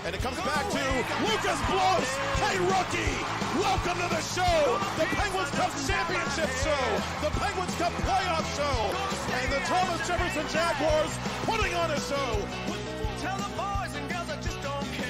And it comes back to Lucas Blows. Hey, rookie, welcome to the show. The Penguins Cup Championship show. The Penguins Cup playoff show. And the Thomas Jefferson Jaguars putting on a show. Tell the boys and girls I just don't care.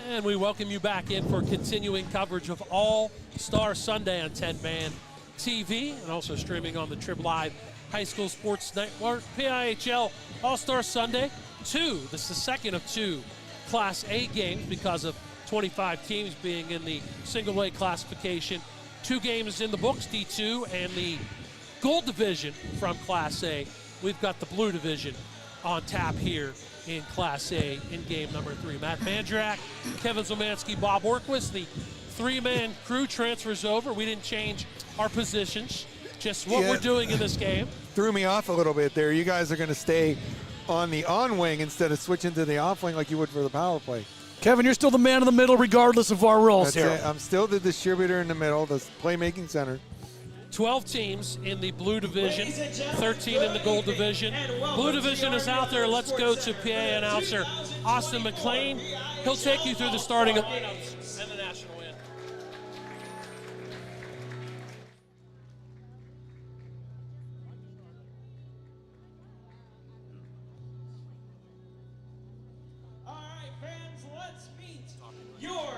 And we welcome you back in for continuing coverage of All-Star Sunday on 10-Man TV and also streaming on the Trib Live High School Sports Network. PIHL All-Star Sunday 2. This is the second of 2 Class A games because of 25 teams being in the single-A classification. 2 games in the books, D2 and the Gold Division from Class A. We've got the Blue Division on tap here in Class A in game number 3. Matt Mandrak, Kevin Zomanski, Bob Orquist, the 3-man crew transfers over. We didn't change our positions, just what we're doing in this game. Threw me off a little bit there. You guys are going to stay on the on wing instead of switching to the off wing like you would for the power play. Kevin, you're still the man in the middle regardless of our roles here. I'm still the distributor in the middle, the playmaking center. 12 teams in the Blue Division, 13 in the Gold Division. Blue Division is out there. Let's go to PA announcer Austin McLean. He'll take you through the starting of lineups and the national win. All right, fans, let's meet your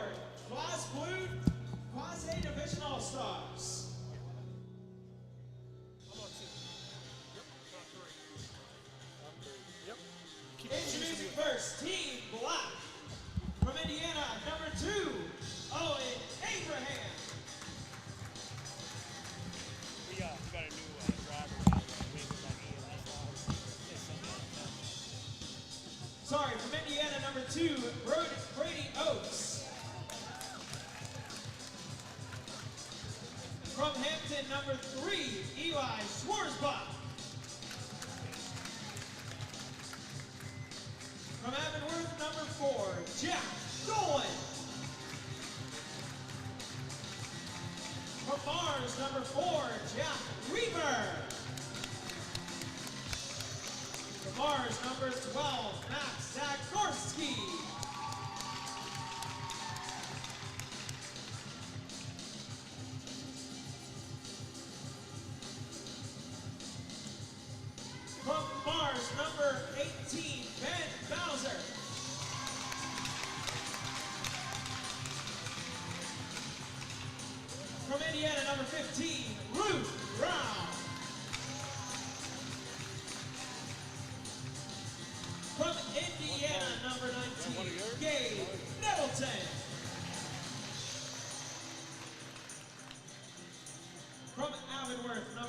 Class Blue, Class A Division All-Stars. Introducing first, Team Black. From Indiana, number 2, Owen Abraham. We got a new driver. Sorry, from Indiana, number 2, Brady Oates. From Hampton, number 3, Eli Schwarzbach. From Avonworth, number 4, Jack Dolan. From Mars, number 4, Jack Weaver. From Mars, number 12, Max Zagorski. From Mars, number 18, Ben Bowser. From Indiana, number 15, Ruth Brown.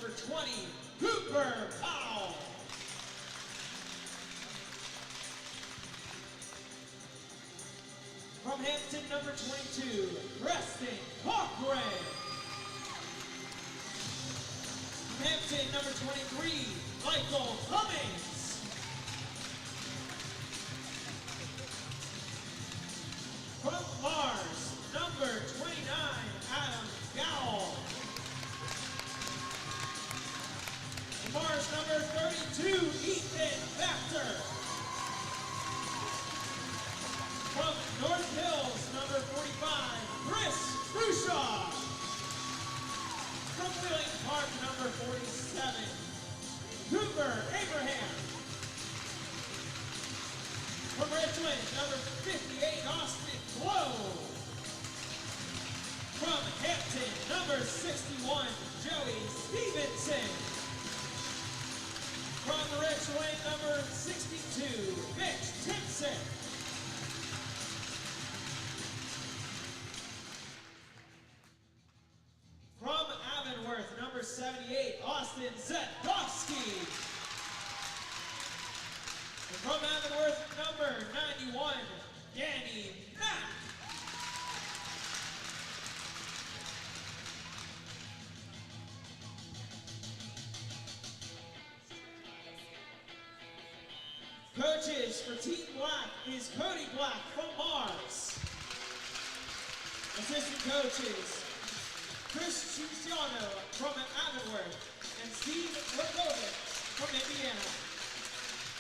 number 20, Cooper Powell. From Hampton, number 22, Preston Cochrane. From Hampton, number 23, Michael Cummings. From Mars, number 29, Adam Gowell. From Mars, number 32, Ethan Factor. From North Hills, number 45, Chris Rushaw. From Wheeling Park, number 47, Cooper Abraham. From Richmond, number 58, Austin Blow. From Hampton, number 61, Joey Stevenson. From Richmond, number 62, Mitch Timpson. From Avonworth, number 78, Austin Zetkovsky. And from Avonworth, number 91, Danny Mack. Coaches for Team Black is Cody Black from Mars. Assistant coaches, Chris Cinciano from Avonworth and Steve Rakovic from Indiana.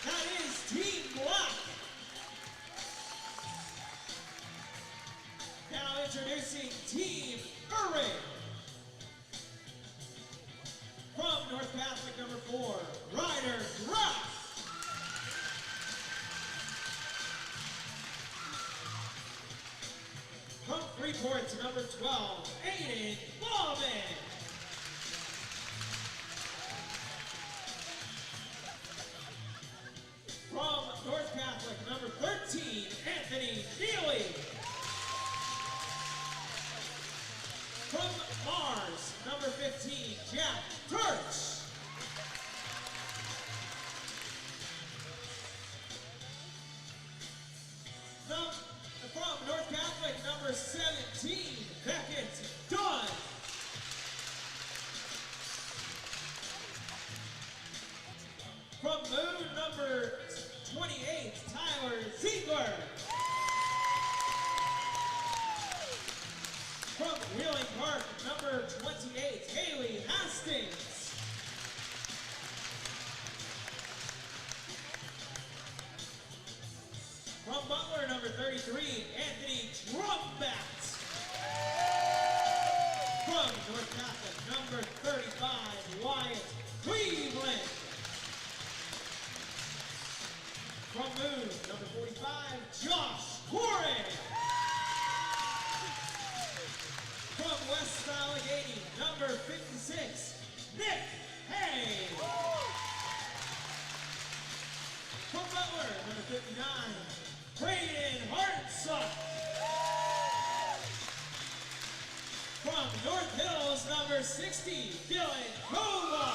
That is Team Black. Now introducing Team Irving. From North Catholic, number 4, Ryder Graff. From Freeport, number 12, Aiden Ballman. From North Catholic, number 13, Anthony Neely. From Mars, number 15, Jack Turch. From North Catholic, number 17, Beckett Dunn. From Moon, number 28, Tyler Ziegler. From Wheeling Park, number 28, Haley Hastings. From Butler, number 33, Anthony Trumbat. From North Catholic, number 35, Wyatt Cleveland. From Moon, number 45, Josh Corey. From West Allegheny, number 56, Nick Hay. From Butler, number 59, Brayden Hartsock. From North Hills, number 60, Dylan Kova.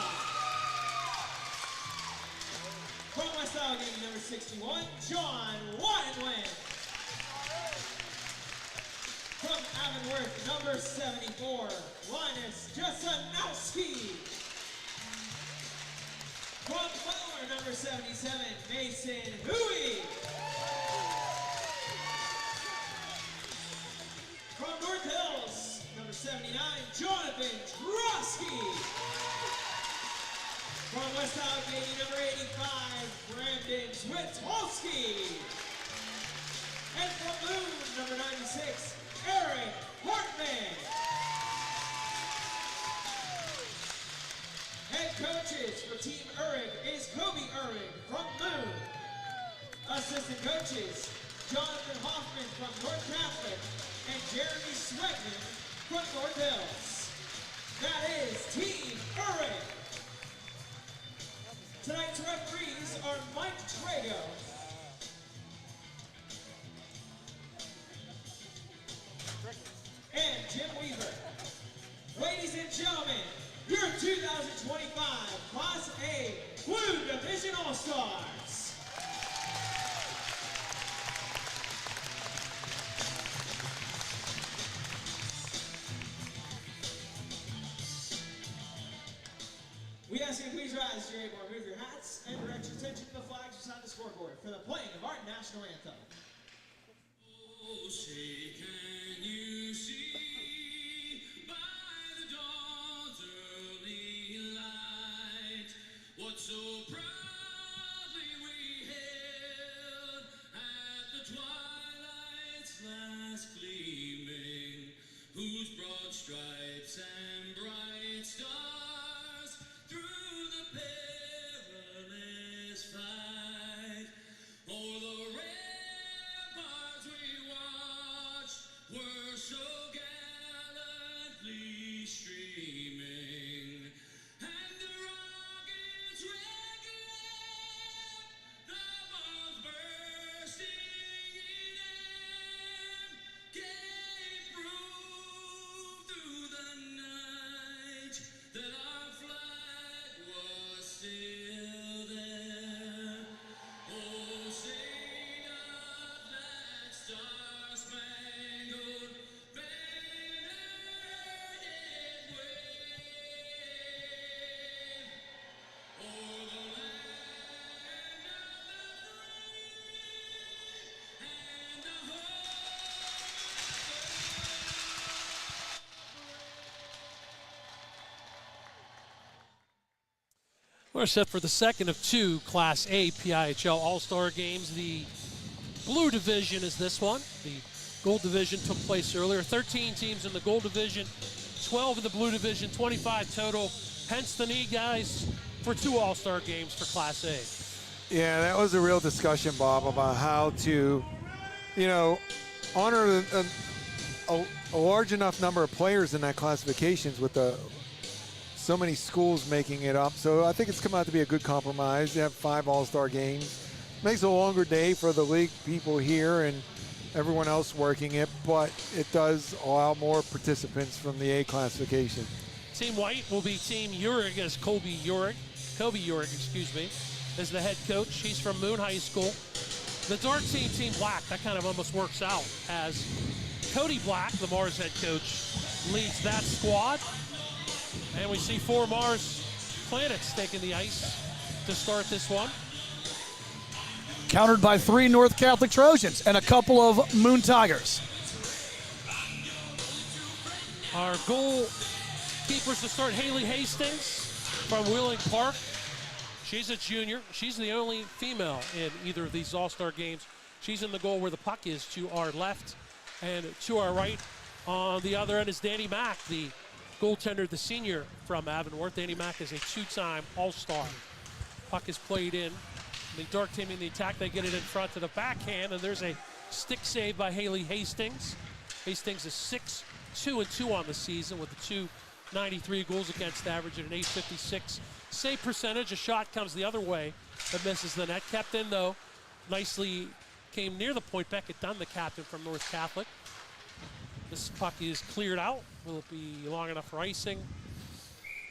From West Allegheny, number 61, John Wineland. From Avonworth, number 74, Linus Jasanowski. From Butler, number 77, Mason Huey. From North Hills, number 79, Jonathan Trosky. From West Allegheny, number 85, Brandon Twitolski. And from Moon, number 96, Eric Hartman. Head coaches for Team Urig is Kobe Urig from Moon. Assistant coaches, Jonathan Hoffman from North Catholic and Jeremy Swegman from North Hills. That is Team Urig. Tonight's referees are Mike Trago, and Jim Weaver. Ladies and gentlemen, your 2020 asking you please rise, your Acorn, move your hats, and direct your attention to the flags beside the scoreboard for the playing of our national anthem. Oh, say can you see by the dawn's early light what so proudly we hailed at the twilight's last gleaming, whose broad stripes and bright stars through the perilous fight o'er the ramparts we watched were so gallantly streaming, and the rockets' red glare, the bombs bursting in air, gave proof through the night that our flag was still there. Oh, say doth that star-spangled banner yet wave o'er the land of the free and the home We're set for the second of two Class A PIHL All-Star games. The blue division is this one. The gold division took place earlier. 13 teams in the gold division, 12 in the blue division, 25 total. Hence the need, guys, for two All-Star games for Class A. Yeah, that was a real discussion, Bob, about how to, honor a large enough number of players in that classifications with so many schools making it up. So I think it's come out to be a good compromise. You have 5 All-Star games. Makes a longer day for the league people here and everyone else working it, but it does allow more participants from the A classification. Team white will be Team Urick as Kobe Urick, is the head coach. He's from Moon High School. The dark team, Team Black, that kind of almost works out as Cody Black, the Mars head coach, leads that squad. And we see 4 Mars Planets taking the ice to start this one. Countered by 3 North Catholic Trojans and a couple of Moon Tigers. Our goalkeepers to start, Haley Hastings from Wheeling Park. She's a junior. She's the only female in either of these All-Star games. She's in the goal where the puck is to our left, and to our right on the other end is Danny Mack, the goaltender, the senior from Avonworth. Danny Mack is a 2-time All-Star. Puck is played in. The dark team in the attack, they get it in front to the backhand, and there's a stick save by Haley Hastings. Hastings is 6-2-2 on the season with the 293 goals against average and an 856 save percentage. A shot comes the other way that misses the net. Kept in, though, nicely came near the point. Beckett Dunn, the captain from North Catholic. This puck is cleared out. Will it be long enough for icing?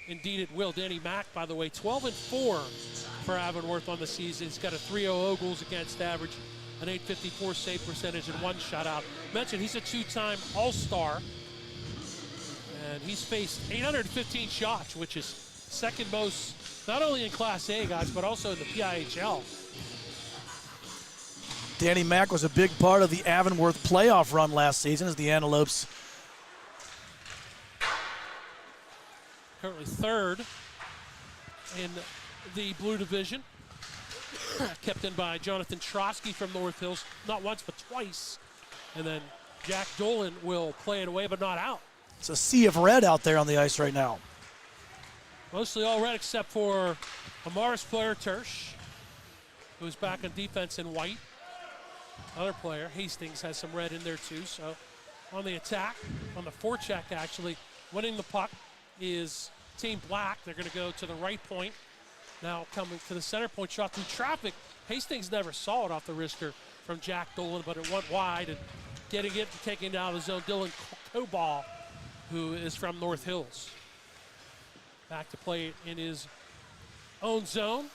Indeed it will. Danny Mack, by the way, 12-4 for Avonworth on the season. He's got a 3.00 goals against average, an 854 save percentage, and 1 shutout. Mentioned he's a 2-time All-Star, and he's faced 815 shots, which is second most, not only in Class A, guys, but also in the PIHL. Danny Mack was a big part of the Avonworth playoff run last season as the Antelopes currently 3rd in the blue division. Kept in by Jonathan Trosky from North Hills, not once but twice. And then Jack Dolan will play it away but not out. It's a sea of red out there on the ice right now. Mostly all red except for a Morris player, Tersh, who's back on defense in white. Other player, Hastings, has some red in there too. So on the attack, on the forecheck actually, winning the puck is Team Black. They're going to go to the right point. Now coming to the center point, shot through traffic. Hastings never saw it off the wrister from Jack Dolan, but it went wide, and getting it, taking it down the zone, Dylan Coball, who is from North Hills. Back to play in his own zone.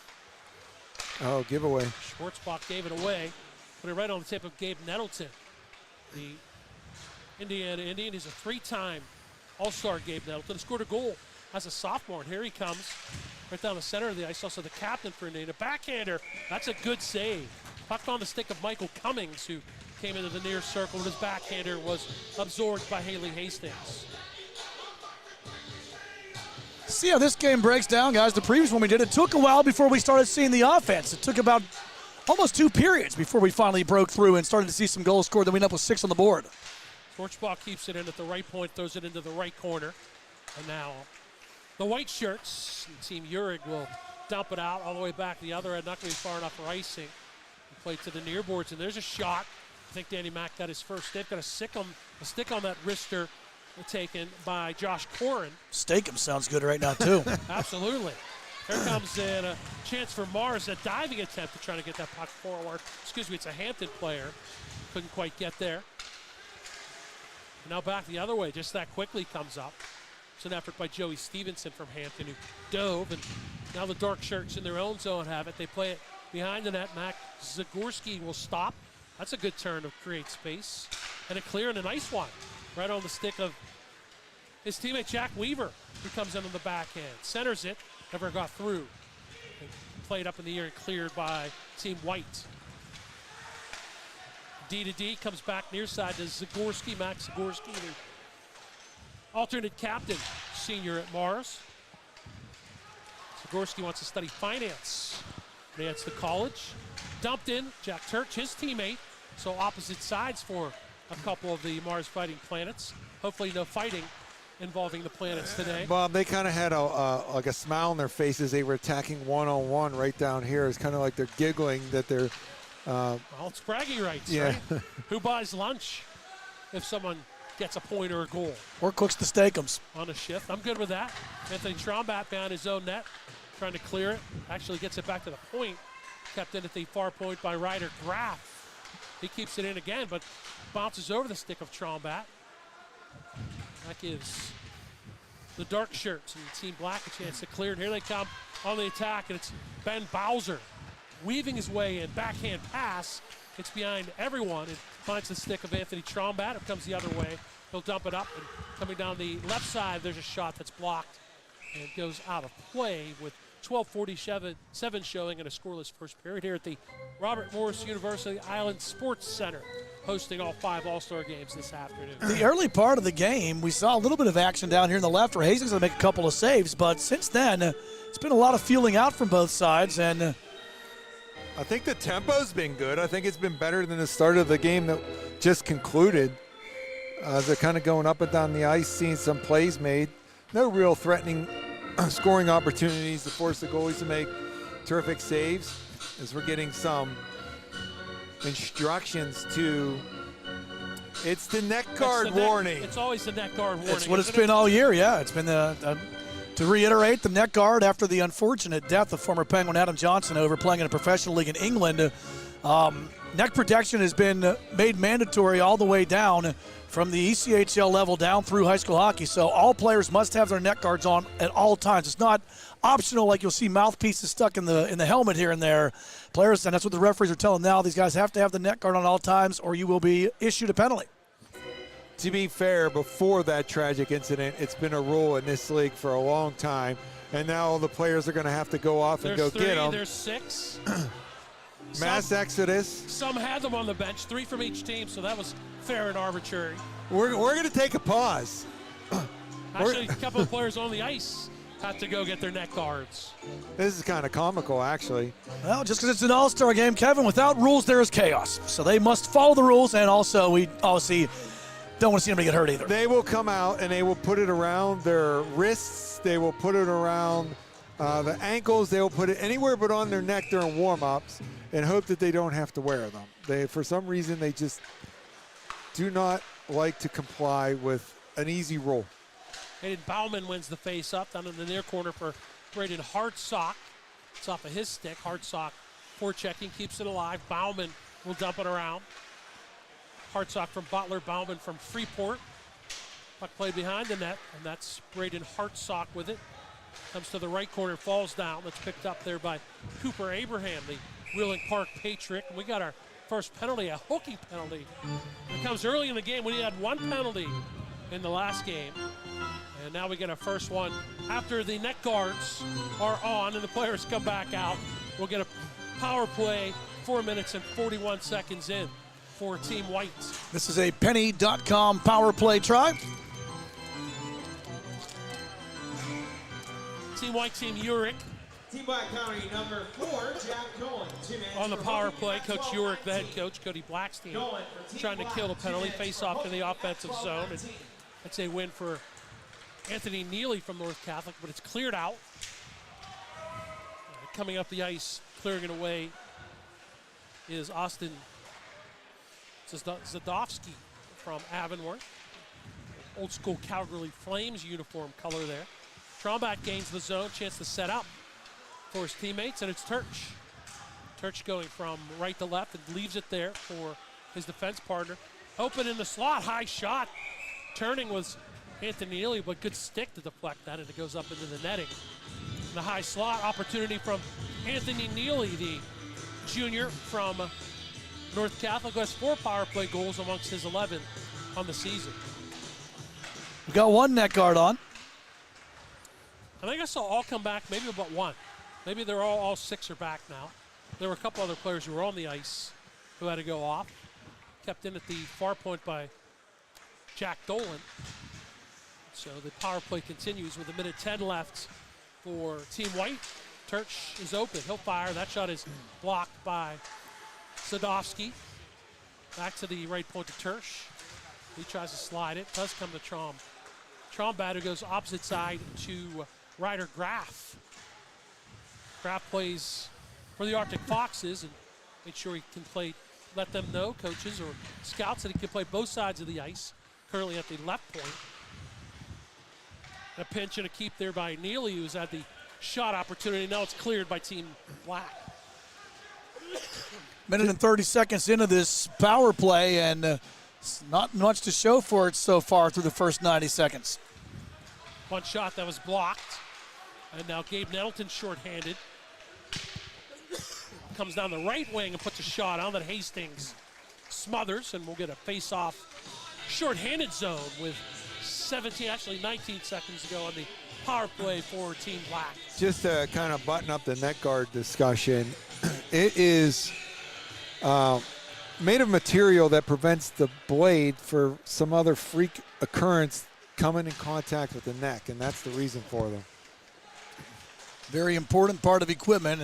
Oh, giveaway. Schwartzbach gave it away. Put it right on the tip of Gabe Nettleton. The Indiana Indian is a 3-time All-Star Gabe Nettleton. Scored a goal as a sophomore. And here he comes right down the center of the ice. Also the captain for Nate. A backhander. That's a good save. Puck on the stick of Michael Cummings, who came into the near circle, and his backhander was absorbed by Haley Hastings. See how this game breaks down, guys. The previous one we did, it took a while before we started seeing the offense. It took about almost 2 periods before we finally broke through and started to see some goals scored. Then we ended up with 6 on the board. Schwartzbach keeps it in at the right point, throws it into the right corner. And now the white shirts, Team Urig, will dump it out all the way back the other end. Not going to be far enough for icing. Play to the near boards, and there's a shot. I think Danny Mack got his first. They've got a stick on that wrister taken by Josh Corin. Steakum sounds good right now, too. Absolutely. Here comes in a chance for Mars, a diving attempt to try to get that puck forward. Excuse me, it's a Hampton player. Couldn't quite get there. And now back the other way, just that quickly comes up. It's an effort by Joey Stevenson from Hampton, who dove, and now the dark shirts in their own zone have it. They play it behind the net. Mac Zagorski will stop. That's a good turn to create space. And a clear and a nice one right on the stick of his teammate Jack Weaver, who comes in on the backhand. Centers it, never got through. And played up in the air and cleared by Team White. D to D comes back near side to Zagorski, Max Zagorski, the alternate captain, senior at Mars. Zagorski wants to study finance. Advanced to college. Dumped in, Jack Turch, his teammate. So opposite sides for a couple of the Mars Fighting Planets. Hopefully no fighting involving the planets today. Bob, they kind of had like a smile on their faces. They were attacking one-on-one right down here. It's kind of like they're giggling that they're... well, it's bragging rights, yeah. right? Who buys lunch if someone gets a point or a goal? Or cooks the steakums. On a shift. I'm good with that. Anthony Trombat behind his own net, trying to clear it. Actually gets it back to the point. Kept in at the far point by Ryder Graff. He keeps it in again, but bounces over the stick of Trombat. That gives the dark shirts and Team Black a chance to clear it. Here they come on the attack, and it's Ben Bowser weaving his way in. Backhand pass. It's behind everyone. It finds the stick of Anthony Trombat. It comes the other way. He'll dump it up, and coming down the left side, there's a shot that's blocked and goes out of play with 12:47 showing in a scoreless first period here at the Robert Morris University Island Sports Center, hosting all 5 All-Star games this afternoon. The early part of the game, we saw a little bit of action down here in the left where Hastings will make a couple of saves, but since then, it's been a lot of feeling out from both sides, and I think the tempo's been good. I think it's been better than the start of the game that just concluded. They're kind of going up and down the ice, seeing some plays made. No real threatening scoring opportunities to force the goalies to make terrific saves, as we're getting some instructions to, it's the neck guard warning. It's always the neck guard warning. That's what it's been all year, yeah. It's been to reiterate, the neck guard after the unfortunate death of former Penguin Adam Johnson over playing in a professional league in England. Neck protection has been made mandatory all the way down from the ECHL level down through high school hockey. So all players must have their neck guards on at all times. It's not optional like you'll see mouthpieces stuck in the helmet here and there. Players, and that's what the referees are telling now, these guys have to have the neck guard on all times or you will be issued a penalty. To be fair, before that tragic incident, it's been a rule in this league for a long time, and now all the players are going to have to go off and go get them. There's 6. Mass exodus. Some had them on the bench, 3 from each team, so that was fair and arbitrary. We're going to take a pause. Actually, a couple of players on the ice had to go get their neck guards. This is kind of comical, actually. Well, just because it's an all-star game, Kevin, without rules, there is chaos. So they must follow the rules, and also we obviously don't want to see anybody get hurt either. They will come out, and they will put it around their wrists. They will put it around the ankles. They will put it anywhere but on their neck during warm-ups and hope that they don't have to wear them. For some reason, they just do not like to comply with an easy rule. Hayden Bauman wins the face-up down in the near corner for Braden Hartsock. It's off of his stick. Hartsock forechecking, keeps it alive. Bauman will dump it around. Hartsock from Butler, Bauman from Freeport. Puck played behind the net, and that's Braden Hartsock with it. Comes to the right corner, falls down. That's picked up there by Cooper Abraham, the Wheeling Park Patriot. And we got our first penalty, a hooking penalty. It comes early in the game. We had 1 penalty in the last game. And now we get our first one after the net guards are on and the players come back out. We'll get a power play 4 minutes and 41 seconds in for Team White. This is a penny.com power play try. Team White, Team Urick. Team Black County number 4, Jack Dolan. On the power play, Coach Urick, the head coach, Cody Black's team, trying to kill the penalty, face off in the offensive zone. And that's a win for Anthony Neely from North Catholic, but it's cleared out. Coming up the ice, clearing it away, is Austin Zadovsky from Avonworth. Old school Calgary Flames uniform color there. Trombach gains the zone, chance to set up for his teammates, and it's Turch. Turch going from right to left and leaves it there for his defense partner. Open in the slot, high shot. Turning was Anthony Neely, but good stick to deflect that, and it goes up into the netting. In the high slot, opportunity from Anthony Neely, the junior from North Catholic, who has 4 power play goals amongst his 11 on the season. We got one net guard on. I think I saw all come back, maybe but one. Maybe they're all 6 are back now. There were a couple other players who were on the ice who had to go off. Kept in at the far point by Jack Dolan. So the power play continues with 1:10 left for Team White. Turch is open. He'll fire. That shot is blocked by Sadovsky. Back to the right point to Turch. He tries to slide it. Does come to Traum. Trombat, who goes opposite side to Ryder Graff. Graff plays for the Arctic Foxes and make sure he can play, let them know, coaches or scouts, that he can play both sides of the ice. Currently at the left point. A pinch and a keep there by Neely, who's had the shot opportunity. Now it's cleared by Team Black. Minute and 30 seconds into this power play, and not much to show for it so far through the first 90 seconds. One shot that was blocked. And now Gabe Nettleton shorthanded. Comes down the right wing and puts a shot on that Hastings smothers, and we'll get a face-off shorthanded zone with 19 seconds to go on the power play for Team Black. Just to kind of button up the net guard discussion, it is made of material that prevents the blade for some other freak occurrence coming in contact with the neck, and that's the reason for them. Very important part of equipment.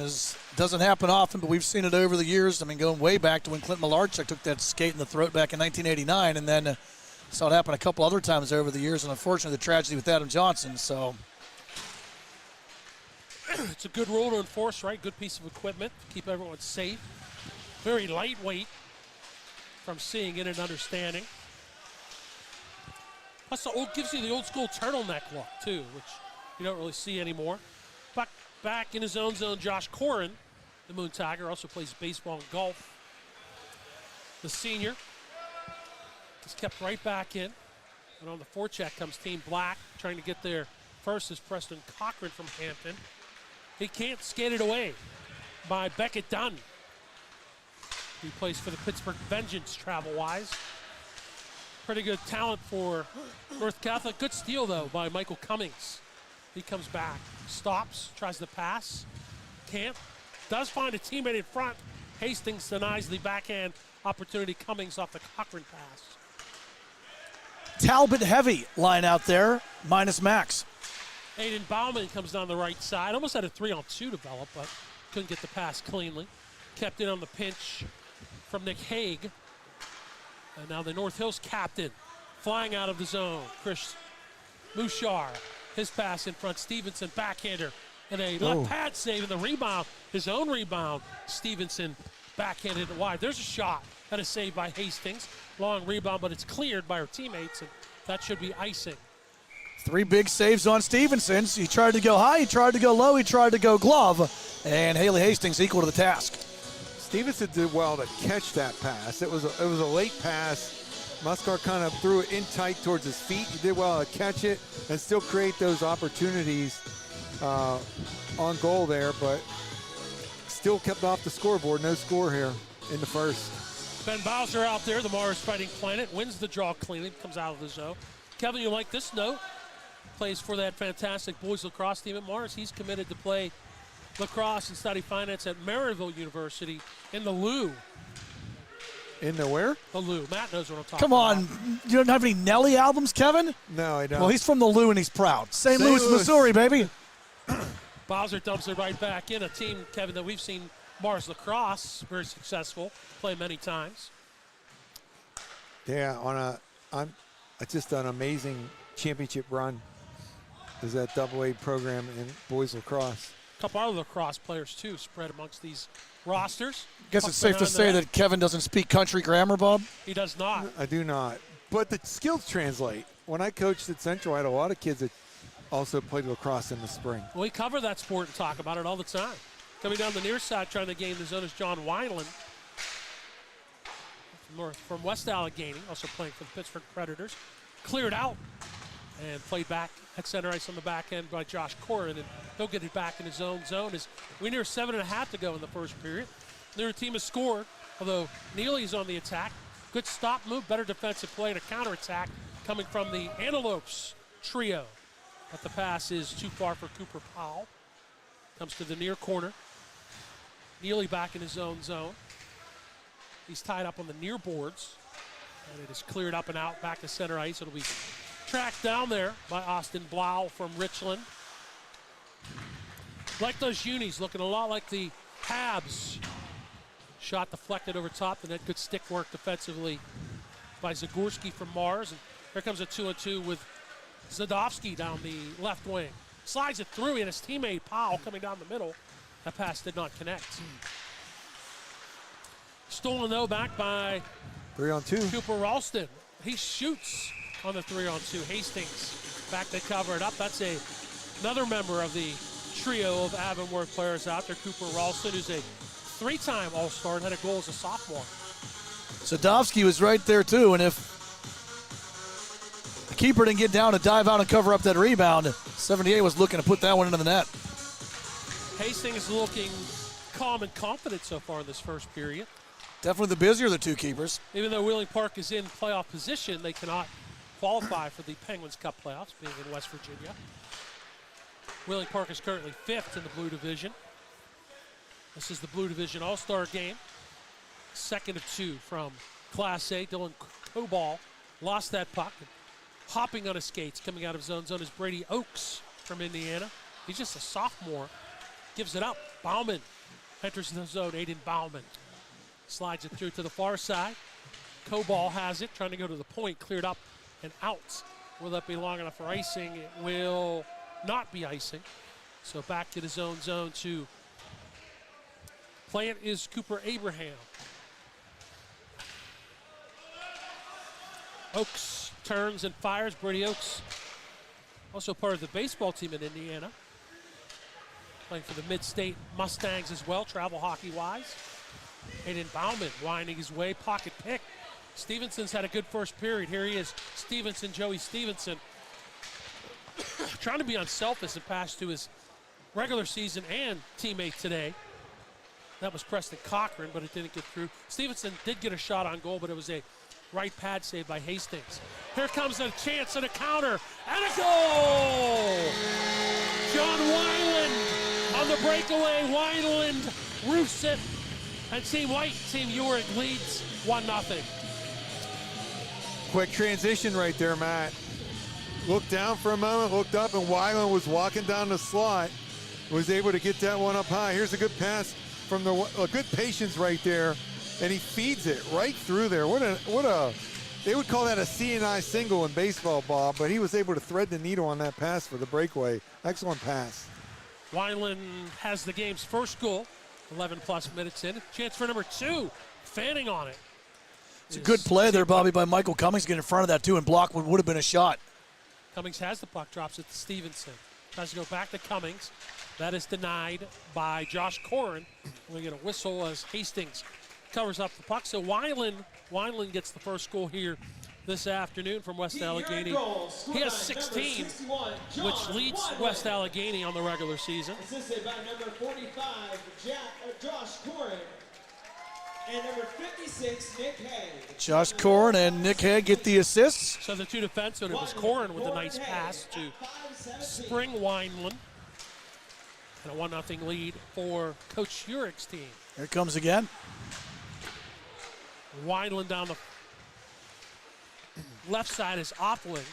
Doesn't happen often, but we've seen it over the years. I mean, going way back to when Clint Malarchuk took that skate in the throat back in 1989, and then saw it happen a couple other times over the years, and unfortunately the tragedy with Adam Johnson. So it's a good rule to enforce, right? Good piece of equipment to keep everyone safe. Very lightweight from seeing it and understanding. Plus, gives you the old school turtleneck look too, which you don't really see anymore. Back in his own zone, Josh Corrin, the Moon Tiger, also plays baseball and golf. The senior is kept right back in. And on the forecheck comes Team Black, trying to get there first is Preston Cochran from Hampton. He can't skate it away by Beckett Dunn. He plays for the Pittsburgh Vengeance travel-wise. Pretty good talent for North Catholic. Good steal, though, by Michael Cummings. He comes back, stops, tries to pass, can't. Does find a teammate in front. Hastings denies the backhand opportunity. Cummings off the Cochran pass. Talbot heavy line out there, minus Max. Aiden Bauman comes down the right side. Almost had a 3-on-2 develop, but couldn't get the pass cleanly. Kept in on the pinch from Nick Haig. And now the North Hills captain flying out of the zone. Chris Mouchard. His pass in front, Stevenson, backhander, and a left pad save, and the rebound, his own rebound. Stevenson backhanded it wide. There's a shot that is saved by Hastings. Long rebound, but it's cleared by our teammates, and that should be icing. 3 big saves on Stevenson. He tried to go high, he tried to go low, he tried to go glove, and Haley Hastings equal to the task. Stevenson did well to catch that pass. It was a late pass. Muscar kind of threw it in tight towards his feet. He did well to catch it and still create those opportunities on goal there, but still kept off the scoreboard. No score here in the first. Ben Bowser out there, the Mars Fighting Planet, wins the draw cleanly, comes out of the zone. Kevin, you like this note? Plays for that fantastic boys lacrosse team at Mars. He's committed to play lacrosse and study finance at Maryville University in the Lou. In the where? The Lou. Matt knows what I'm talking Come about. on. You don't have any Nelly albums, Kevin? No, I don't. Well, he's from the Lou and he's proud. St. Louis, Missouri, baby. Bowser dumps it right back in. A team, Kevin, that we've seen Mars lacrosse, very successful, play many times. Yeah, it's just an amazing championship run. Is that AA program in boys lacrosse? A couple other lacrosse players, too, spread amongst these rosters. Guess it's safe to say that Kevin doesn't speak country grammar, Bob. He does not. I do not. But the skills translate. When I coached at Central, I had a lot of kids that also played lacrosse in the spring. We cover that sport and talk about it all the time. Coming down the near side, trying to gain the zone is John Wineland from West Allegheny, also playing for the Pittsburgh Predators. Cleared out and played back at center ice on the back end by Josh Corin, and he'll get it back in his own zone. As we near 7.5 to go in the first period. Their team has scored, although Neely's on the attack. Good stop move, better defensive play, and a counterattack coming from the Antelopes trio. But the pass is too far for Cooper Powell. Comes to the near corner. Neely back in his own zone. He's tied up on the near boards. And it is cleared up and out back to center ice. It'll be tracked down there by Austin Blau from Richland. Like those unis, looking a lot like the Habs. Shot deflected over top. The net, good stick work defensively by Zagorski from Mars. And here comes a 2-on-2 with Zadovsky down the left wing. Slides it through, and his teammate Powell coming down the middle. That pass did not connect. Stolen, though, back by 3-on-2. Cooper Ralston. He shoots on the 3-on-2. Hastings back to cover it up. That's another member of the trio of Avonworth players out there. Cooper Ralston, who's a 3-time All-Star and had a goal as a sophomore. Sadovsky was right there, too, and if the keeper didn't get down to dive out and cover up that rebound, 78 was looking to put that one into the net. Hastings looking calm and confident so far in this first period. Definitely the busier of the two keepers. Even though Wheeling Park is in playoff position, they cannot qualify for the Penguins Cup playoffs, being in West Virginia. Wheeling Park is currently 5th in the Blue Division. This is the Blue Division All-Star game. Second of 2 from Class A. Dylan Coball lost that puck. Hopping on his skates, coming out of zone is Brady Oakes from Indiana. He's just a sophomore. Gives it up. Bauman enters the zone. Aiden Bauman slides it through to the far side. Coball has it, trying to go to the point. Cleared up and out. Will that be long enough for icing? It will not be icing. So back to the zone to play it is Cooper Abraham. Oakes turns and fires. Brady Oakes, also part of the baseball team in Indiana. Playing for the Mid-State Mustangs as well, travel hockey-wise. Aiden Bauman winding his way, pocket pick. Stevenson's had a good first period. Here he is, Stevenson, Joey Stevenson. Trying to be unselfish and pass to his regular season and teammate today. That was Preston Cochran, but it didn't get through. Stevenson did get a shot on goal, but it was a right pad save by Hastings. Here comes a chance and a counter and a goal! John Wineland on the breakaway. Wineland roofs it, and Team White, Team Uric leads 1-0. Quick transition right there, Matt. Looked down for a moment, looked up, and Wineland was walking down the slot. Was able to get that one up high. Here's a good pass from a good patience right there. And he feeds it right through there. They would call that a C&I single in baseball, Bob, but he was able to thread the needle on that pass for the breakaway. Excellent pass. Wineland has the game's first goal, 11+ minutes in. Chance for number 2, fanning on it. It's a good play there, Bobby, by Michael Cummings. Get in front of that, too, and block what would have been a shot. Cummings has the puck, drops it to Stevenson. Tries to go back to Cummings. That is denied by Josh Corin. We get a whistle as Hastings covers up the puck. So Wineland gets the first goal here this afternoon from West Allegheny. He has 16, which leads West Allegheny on the regular season. Assisted by number 45, Josh Corin. And number 56, Nick Hay. Josh Corn and Nick Hay get the assists. So the two defensemen, it was Corrin with a nice pass to Spring Wineland. And a 1-0 lead for Coach Urick's team. Here it comes again. Wineland down the left side is Offling.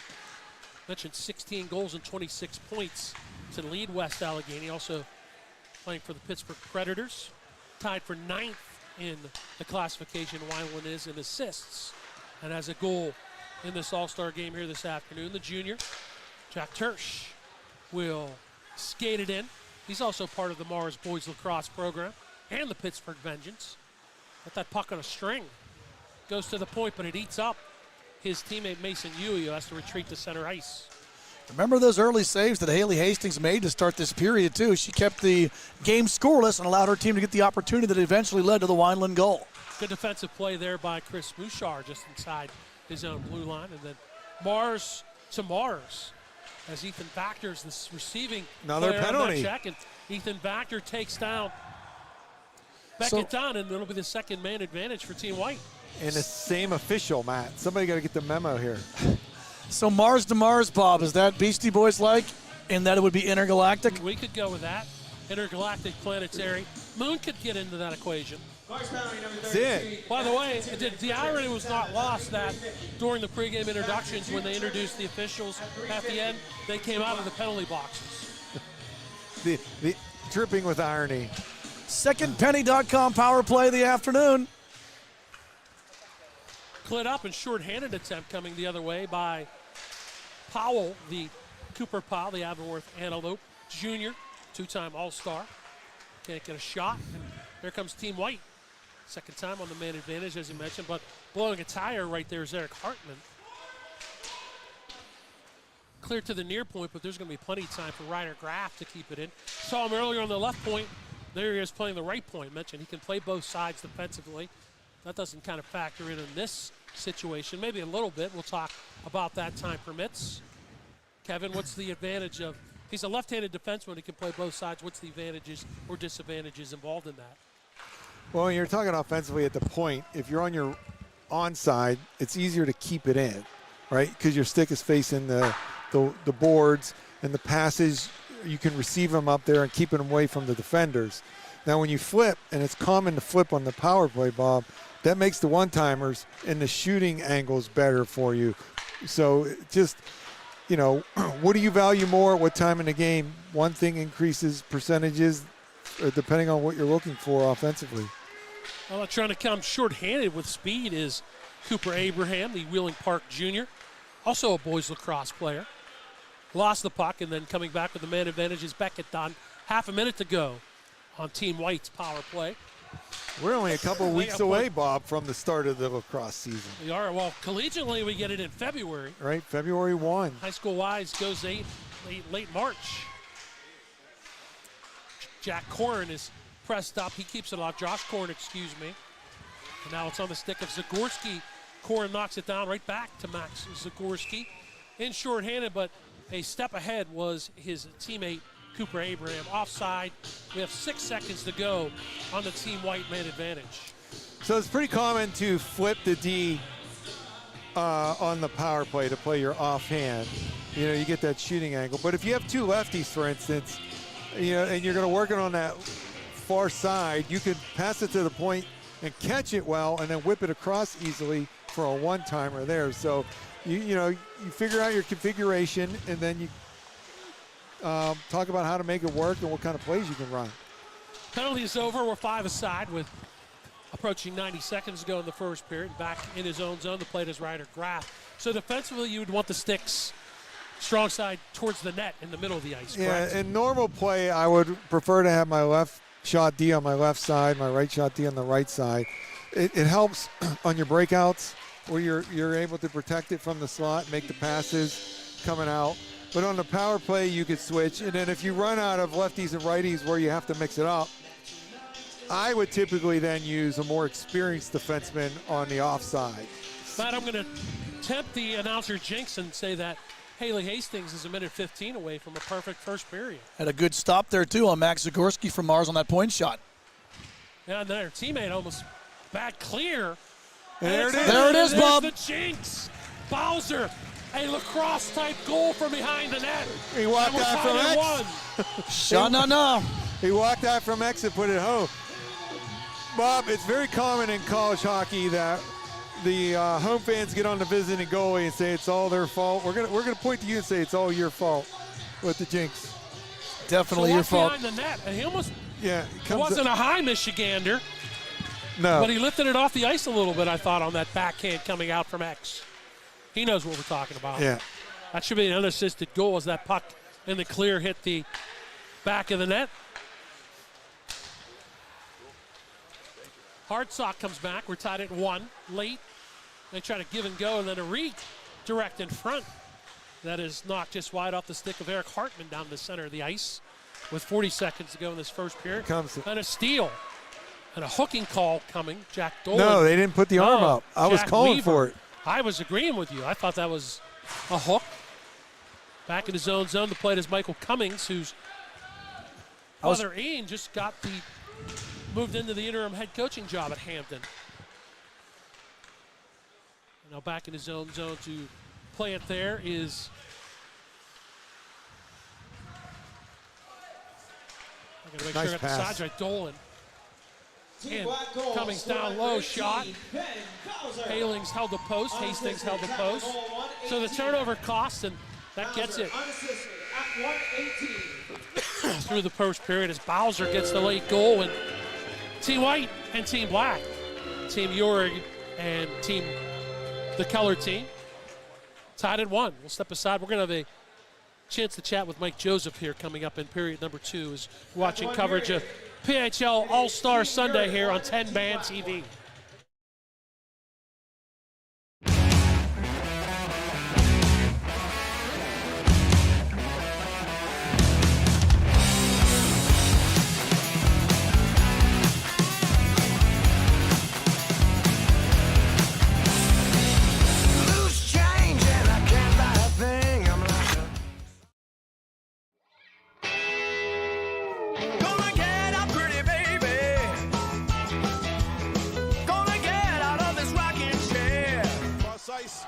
Mentioned 16 goals and 26 points to lead West Allegheny. Also playing for the Pittsburgh Predators. Tied for 9th in the classification. Wineland is in assists and has a goal in this all-star game here this afternoon. The junior, Jack Tersch, will skate it in. He's also part of the Mars Boys Lacrosse program and the Pittsburgh Vengeance. Got that puck on a string. Goes to the point, but it eats up his teammate Mason Huey, who has to retreat to center ice. Remember those early saves that Haley Hastings made to start this period, too. She kept the game scoreless and allowed her team to get the opportunity that eventually led to the Wineland goal. Good defensive play there by Chris Mouchard just inside his own blue line. And then Mars to Mars as Ethan Factor's this receiving Another player on penalty. that check. And Ethan Factor takes down Beckett Dunn, and it'll be the second man advantage for Team White. And the same official, Matt. Somebody got to get the memo here. So Mars to Mars, Bob, is that Beastie Boys like in that it would be intergalactic? We could go with that. Intergalactic planetary. Moon could get into that equation. That's it. By the way, the irony was not lost that during the pregame introductions when they introduced the officials at the end, they came out of the penalty boxes. The dripping with irony. Secondpenny.com power play of the afternoon. Clit up and short-handed attempt coming the other way by Powell, the Cooper Powell, the Avonworth Antelope Jr., two-time All-Star. Can't get a shot, and there comes Team White. Second time on the man advantage, as you mentioned, but blowing a tire right there is Eric Hartman. Clear to the near point, but there's going to be plenty of time for Ryder Graff to keep it in. Saw him earlier on the left point. There he is playing the right point. Mentioned he can play both sides defensively. That doesn't kind of factor in this situation. Maybe a little bit. We'll talk about that time permits. Kevin, what's the advantage of, he's a left-handed defenseman. He can play both sides. What's the advantages or disadvantages involved in that? Well, you're talking offensively at the point. If you're on your onside, it's easier to keep it in, right? Because your stick is facing the boards, and the passes, you can receive them up there and keep them away from the defenders. Now, when you flip, and it's common to flip on the power play, Bob, that makes the one-timers and the shooting angles better for you. So just, you know, what do you value more at what time in the game? One thing increases percentages depending on what you're looking for offensively. Well, trying to come short-handed with speed is Cooper Abraham, the Wheeling Park Jr., also a boys lacrosse player. Lost the puck, and then coming back with the man advantage is Beckett Dunn. Half a minute to go on Team White's power play. We're only a couple of weeks away, Bob, from the start of the lacrosse season. We are. Well, collegiately, we get it in February. Right, February 1. High school-wise goes late March. Jack Corrin is pressed up. He keeps it off. Josh Corrin, excuse me. And now it's on the stick of Zagorski. Corrin knocks it down right back to Max Zagorski. In shorthanded, but a step ahead was his teammate, Cooper Abraham. Offside. We have 6 seconds to go on the Team White man advantage. So it's pretty common to flip the D on the power play to play your offhand. You know, you get that shooting angle. But if you have two lefties, for instance, you know, and you're going to work it on that far side, you could pass it to the point and catch it well and then whip it across easily for a one-timer there. So, you know, you figure out your configuration and then you talk about how to make it work and what kind of plays you can run. Penalty is over. We're 5 aside with approaching 90 seconds to go in the first period. Back in his own zone, the play is Ryder Graff. So defensively, you would want the sticks strong side towards the net in the middle of the ice, correct? Yeah, in normal play, I would prefer to have my left shot D on my left side, my right shot D on the right side. It helps on your breakouts where you're able to protect it from the slot, make the passes coming out. But on the power play, you could switch. And then if you run out of lefties and righties where you have to mix it up, I would typically then use a more experienced defenseman on the offside. But I'm going to tempt the announcer jinx and say that Haley Hastings is a minute 15 away from a perfect first period. Had a good stop there, too, on Max Zagorski from Mars on that point shot. Yeah, and their teammate almost Back clear. And there it is. There it is, There's Bob. the jinx. Bowser, a lacrosse-type goal from behind the net. He walked And we're out from tied at X. one. Sha-na-na. He walked out from X and put it home. Bob, it's very common in college hockey that the home fans get on the visiting goalie and say it's all their fault. We're gonna point to you and say it's all your fault with the jinx. Definitely So your walked fault. behind the net, and he almost Yeah, it wasn't a high Michigander, no. but he lifted it off the ice a little bit, I thought, on that backhand coming out from X. He knows what we're talking about. Yeah. That should be an unassisted goal as that puck in the clear hit the back of the net. Hardsock comes back. We're tied at 1 late. They try to give and go, and then a redirect in front. That is knocked just wide off the stick of Eric Hartman down the center of the ice with 40 seconds to go in this first period. And a steal. And a hooking call coming. Jack Dolan. No, they didn't put the arm up. I was Jack calling Weaver. for it. I was agreeing with you. I thought that was a hook. Back in his own zone, the plate is Michael Cummings, whose father Ian just moved into the interim head coaching job at Hampton. Now back in his own zone to play it there is I gotta make Nice sure I got the pass. sides right. Dolan. Team And Black goal Cummings scored down by low, 13, shot. Ben Bowser. Palings held the post, Hastings held the post. So the turnover cost, and that gets it Unassisted at 118. through the first period as Bowser gets the late goal. And Team White and Team Black, Team Urig and the color team, tied at 1. We'll step aside. We're going to have a chance to chat with Mike Joseph here coming up in period number 2 as we're watching coverage of PIHL All-Star Sunday here on 10-Man TV. Loose change and I can't buy a thing. I'm like gonna get up, pretty baby. Gonna get out of this rocking chair. Cross ice,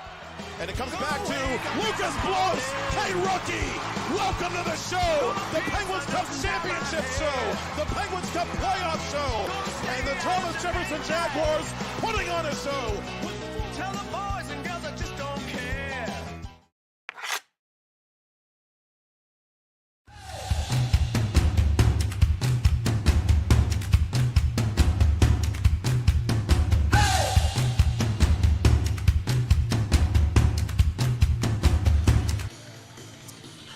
and it comes back to Lucas Blows. Hey, rookie, welcome to the show, the Penguins Cup Championship Show, the Penguins Cup Playoff Show, and the Thomas Jefferson Jaguars putting on a show. Tell the boys and girls I just don't care.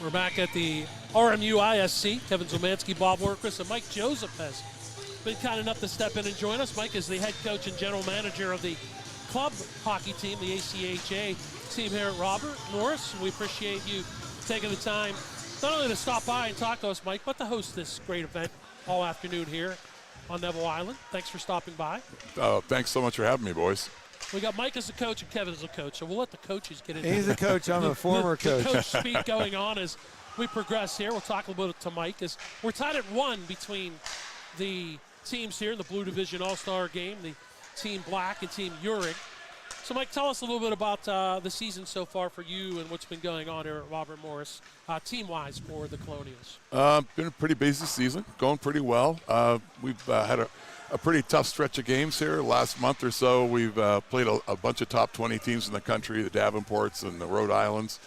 We're back at the RMU ISC. Kevin Zomanski, Bob Workris, and Mike Joseph has been kind enough to step in and join us. Mike is the head coach and general manager of the club hockey team, the ACHA team here at Robert Morris. We appreciate you taking the time not only to stop by and talk to us, Mike, but to host this great event all afternoon here on Neville Island. Thanks for stopping by. Thanks so much for having me, boys. We got Mike as the coach and Kevin as the coach, so we'll let the coaches get into He's a coach. I'm a former the coach. coach speak going on as we progress here. We'll talk a little bit to Mike as we're tied at 1 between the teams here in the Blue Division All-Star game, the Team Black and Team Urig. So, Mike, tell us a little bit about the season so far for you and what's been going on here at Robert Morris, team-wise for the Colonials. Been a pretty busy season, going pretty well. We've had a pretty tough stretch of games here. Last month or so, we've played a bunch of top 20 teams in the country, the Davenports and the Rhode Islands.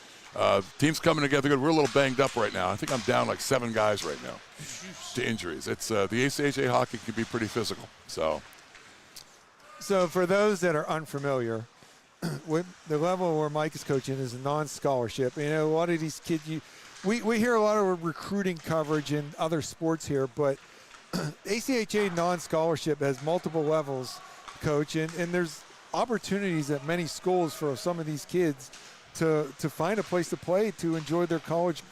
Teams coming together good. We're a little banged up right now. I think I'm down like 7 guys right now to injuries. It's the ACHA hockey can be pretty physical. So for those that are unfamiliar, with the level where Mike is coaching is a non-scholarship. You know, a lot of these kids, we hear a lot of recruiting coverage in other sports here, but ACHA non-scholarship has multiple levels, Coach, and there's opportunities at many schools for some of these kids to find a place to play, to enjoy their college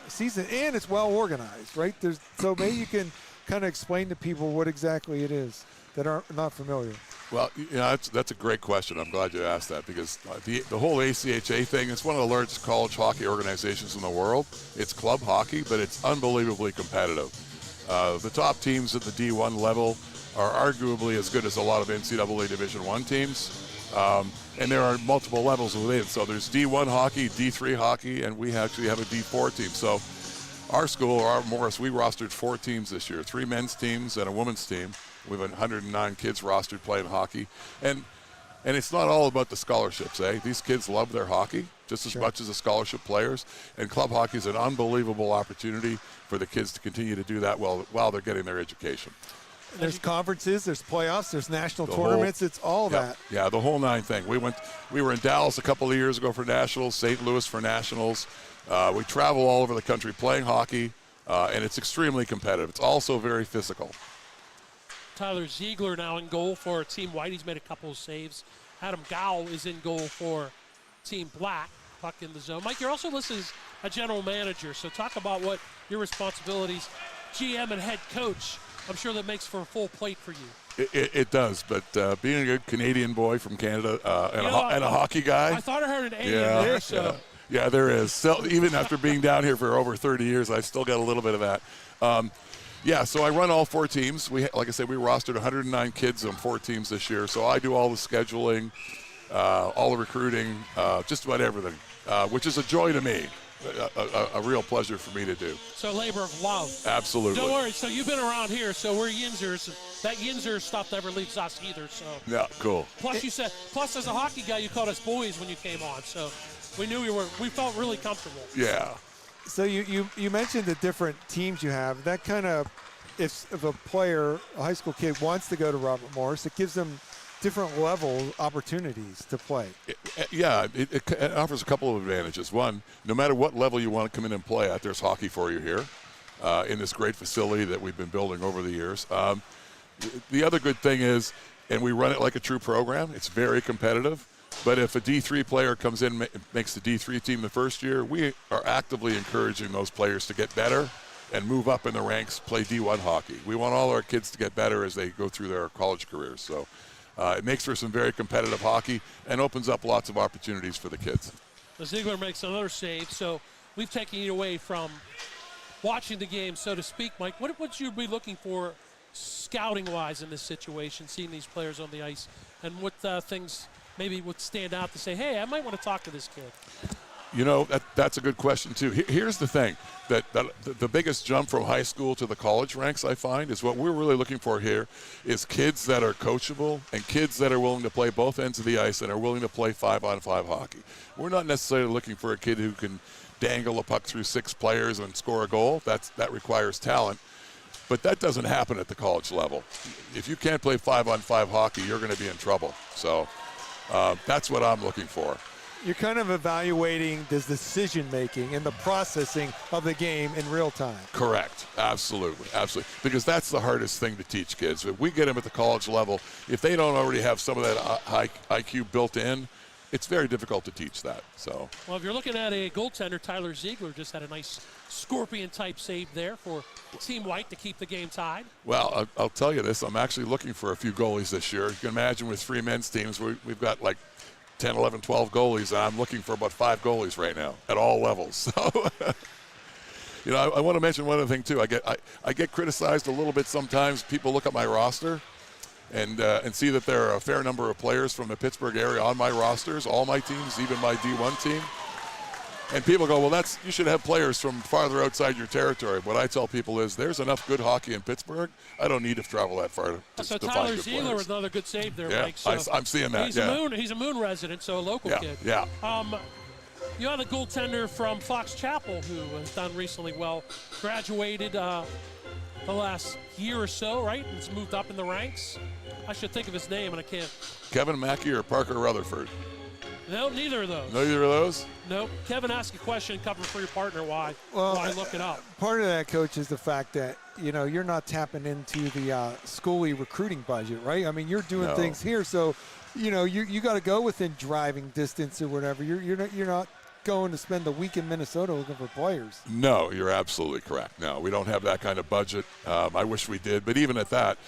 season, and it's well organized, right? So maybe you can kind of explain to people what exactly it is that are not familiar. Well, you know, that's a great question. I'm glad you asked that because the whole ACHA thing, it's one of the largest college hockey organizations in the world. It's club hockey, but it's unbelievably competitive. The top teams at the D1 level are arguably as good as a lot of NCAA Division I teams. And there are multiple levels within. So there's D1 hockey, D3 hockey, and we actually have a D4 team. So our school, our Morris, we rostered 4 teams this year, 3 men's teams and a women's team. We have 109 kids rostered playing hockey. And it's not all about the scholarships, eh? These kids love their hockey just as much as the scholarship players. And club hockey is an unbelievable opportunity for the kids to continue to do that while they're getting their education. There's conferences, there's playoffs, there's national tournaments. It's all that. Yeah, the whole 9 thing. We were in Dallas a couple of years ago for nationals, St. Louis for nationals. We travel all over the country playing hockey, and it's extremely competitive. It's also very physical. Tyler Ziegler now in goal for Team White. He's made a couple of saves. Adam Gowell is in goal for Team Black. Puck in the zone. Mike, you're also listed as a general manager, so talk about what your responsibilities, GM and head coach. I'm sure that makes for a full plate for you. It does, but being a good Canadian boy from Canada and a hockey guy. I thought I heard an A in there. So. Yeah, there is. So, even after being down here for over 30 years, I've still got a little bit of that. So I run all 4 teams. Like I said, we rostered 109 kids on 4 teams this year. So I do all the scheduling, all the recruiting, just about everything, which is a joy to me. A real pleasure for me to do. So labor of love. Absolutely. Don't worry. So you've been around here. So we're Yinzers. That Yinzer stuff never leaves us either. So yeah, cool. Plus as a hockey guy, you called us boys when you came on. So we knew we felt really comfortable. Yeah. So you mentioned the different teams you have. That kind of, if a player, a high school kid wants to go to Robert Morris, it gives them different level opportunities to play. It offers a couple of advantages. One, no matter what level you want to come in and play at, there's hockey for you here in this great facility that we've been building over the years. The other good thing is, and we run it like a true program, it's very competitive. But if a D3 player comes in and makes the D3 team the first year, we are actively encouraging those players to get better and move up in the ranks, play D1 hockey. We want all our kids to get better as they go through their college careers. So it makes for some very competitive hockey and opens up lots of opportunities for the kids. Ziegler makes another save, so we've taken you away from watching the game, so to speak. Mike, what would you be looking for scouting-wise in this situation, seeing these players on the ice, and what things maybe would stand out to say, hey, I might want to talk to this kid? You know, that's a good question, too. Here's the thing, that the biggest jump from high school to the college ranks, I find, is what we're really looking for here is kids that are coachable and kids that are willing to play both ends of the ice and are willing to play 5-on-5 hockey. We're not necessarily looking for a kid who can dangle a puck through 6 players and score a goal. That requires talent. But that doesn't happen at the college level. If you can't play 5-on-5 hockey, you're going to be in trouble. So that's what I'm looking for. You're kind of evaluating the decision-making and the processing of the game in real time. Correct. Absolutely. Because that's the hardest thing to teach kids. If we get them at the college level, if they don't already have some of that high IQ built in, it's very difficult to teach that. So. Well, if you're looking at a goaltender, Tyler Ziegler just had a nice scorpion-type save there for Team White to keep the game tied. Well, I'll tell you this. I'm actually looking for a few goalies this year. You can imagine with 3 men's teams, we've got like 10, 11, 12 goalies, and I'm looking for about 5 goalies right now at all levels. So, you know, I want to mention one other thing too. I get criticized a little bit sometimes. People look at my roster and see that there are a fair number of players from the Pittsburgh area on my rosters, all my teams, even my D1 team. And people go, well, you should have players from farther outside your territory. What I tell people is there's enough good hockey in Pittsburgh. I don't need to travel that far to so find good Tyler Ziegler players. with another good save there, yeah, Mike. So I'm seeing that, he's a Moon resident, so a local kid. Yeah. You have a goaltender from Fox Chapel who has done recently well. Graduated the last year or so, right? And has moved up in the ranks. I should think of his name, and I can't. Kevin Mackey or Parker Rutherford? No, neither of those. Neither of those? Nope. Kevin asked a question, cover for your partner. Why look it up? Part of that, Coach, is the fact that, you know, you're not tapping into the schoolie recruiting budget, right? I mean, you're doing things here, so, you know, you got to go within driving distance or whatever. You're not going to spend a week in Minnesota looking for players. No, you're absolutely correct. No, we don't have that kind of budget. I wish we did, but even at that,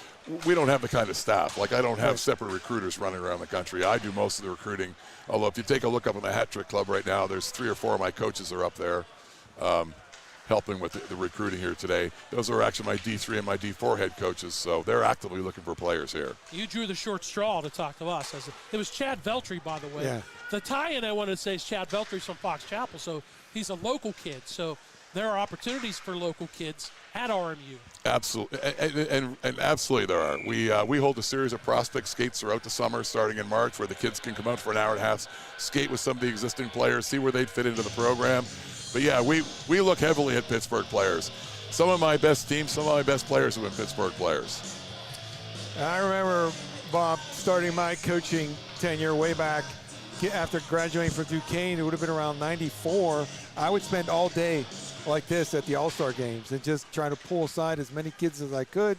we don't have the kind of staff. Like, I don't have separate recruiters running around the country. I do most of the recruiting. Although if you take a look up on the Hat Trick Club right now, there's 3 or 4 of my coaches are up there helping with the recruiting here today. Those are actually my D3 and my D4 head coaches, so they're actively looking for players here. You drew the short straw to talk to us. It was Chad Veltri, by the way. Yeah. The tie-in I wanted to say is Chad Veltri's from Fox Chapel, so he's a local kid. So there are opportunities for local kids at RMU. Absolutely, and absolutely there are. We hold a series of prospect skates throughout the summer, starting in March, where the kids can come out for an hour and a half, skate with some of the existing players, see where they'd fit into the program. But yeah, we look heavily at Pittsburgh players. Some of my best teams, some of my best players have been Pittsburgh players. I remember, Bob, starting my coaching tenure way back after graduating from Duquesne. It would have been around 94. I would spend all day like this at the All-Star games and just try to pull aside as many kids as I could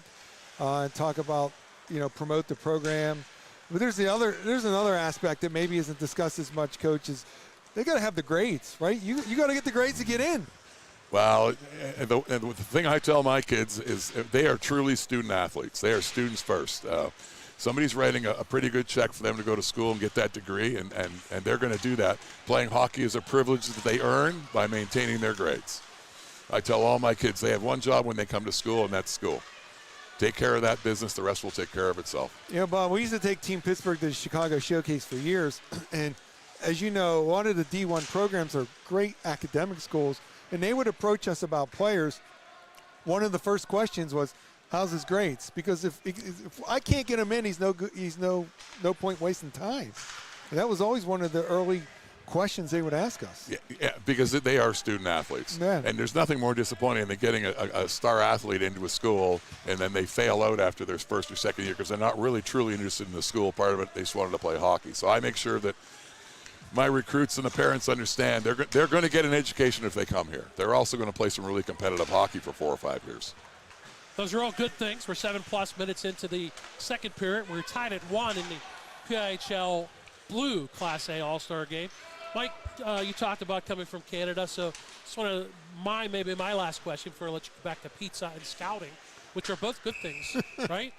and talk about, promote the program. But there's another aspect that maybe isn't discussed as much, Coach, is they got to have the grades, right? You got to get the grades to get in. Well, and the thing I tell my kids is they are truly student athletes. They are students first. Somebody's writing a pretty good check for them to go to school and get that degree, and they're going to do that. Playing hockey is a privilege that they earn by maintaining their grades. I tell all my kids they have one job when they come to school, and that's school. Take care of that business. The rest will take care of itself. Bob, we used to take Team Pittsburgh to the Chicago Showcase for years, and as you know, a lot of the D1 programs are great academic schools, and they would approach us about players. One of the first questions was, how's his grades? Because if I can't get him in, he's no point wasting time. And that was always one of the early questions they would ask us. Yeah, because they are student athletes. Yeah. And there's nothing more disappointing than getting a star athlete into a school and then they fail out after their first or second year because they're not really truly interested in the school part of it. They just wanted to play hockey. So I make sure that my recruits and the parents understand they're going to get an education if they come here. They're also going to play some really competitive hockey for 4 or 5 years. Those are all good things. We're 7+ minutes into the second period. We're tied at 1 in the PIHL Blue Class A All-Star game. Mike, you talked about coming from Canada, so just want to maybe my last question before I let you go back to pizza and scouting, which are both good things, right?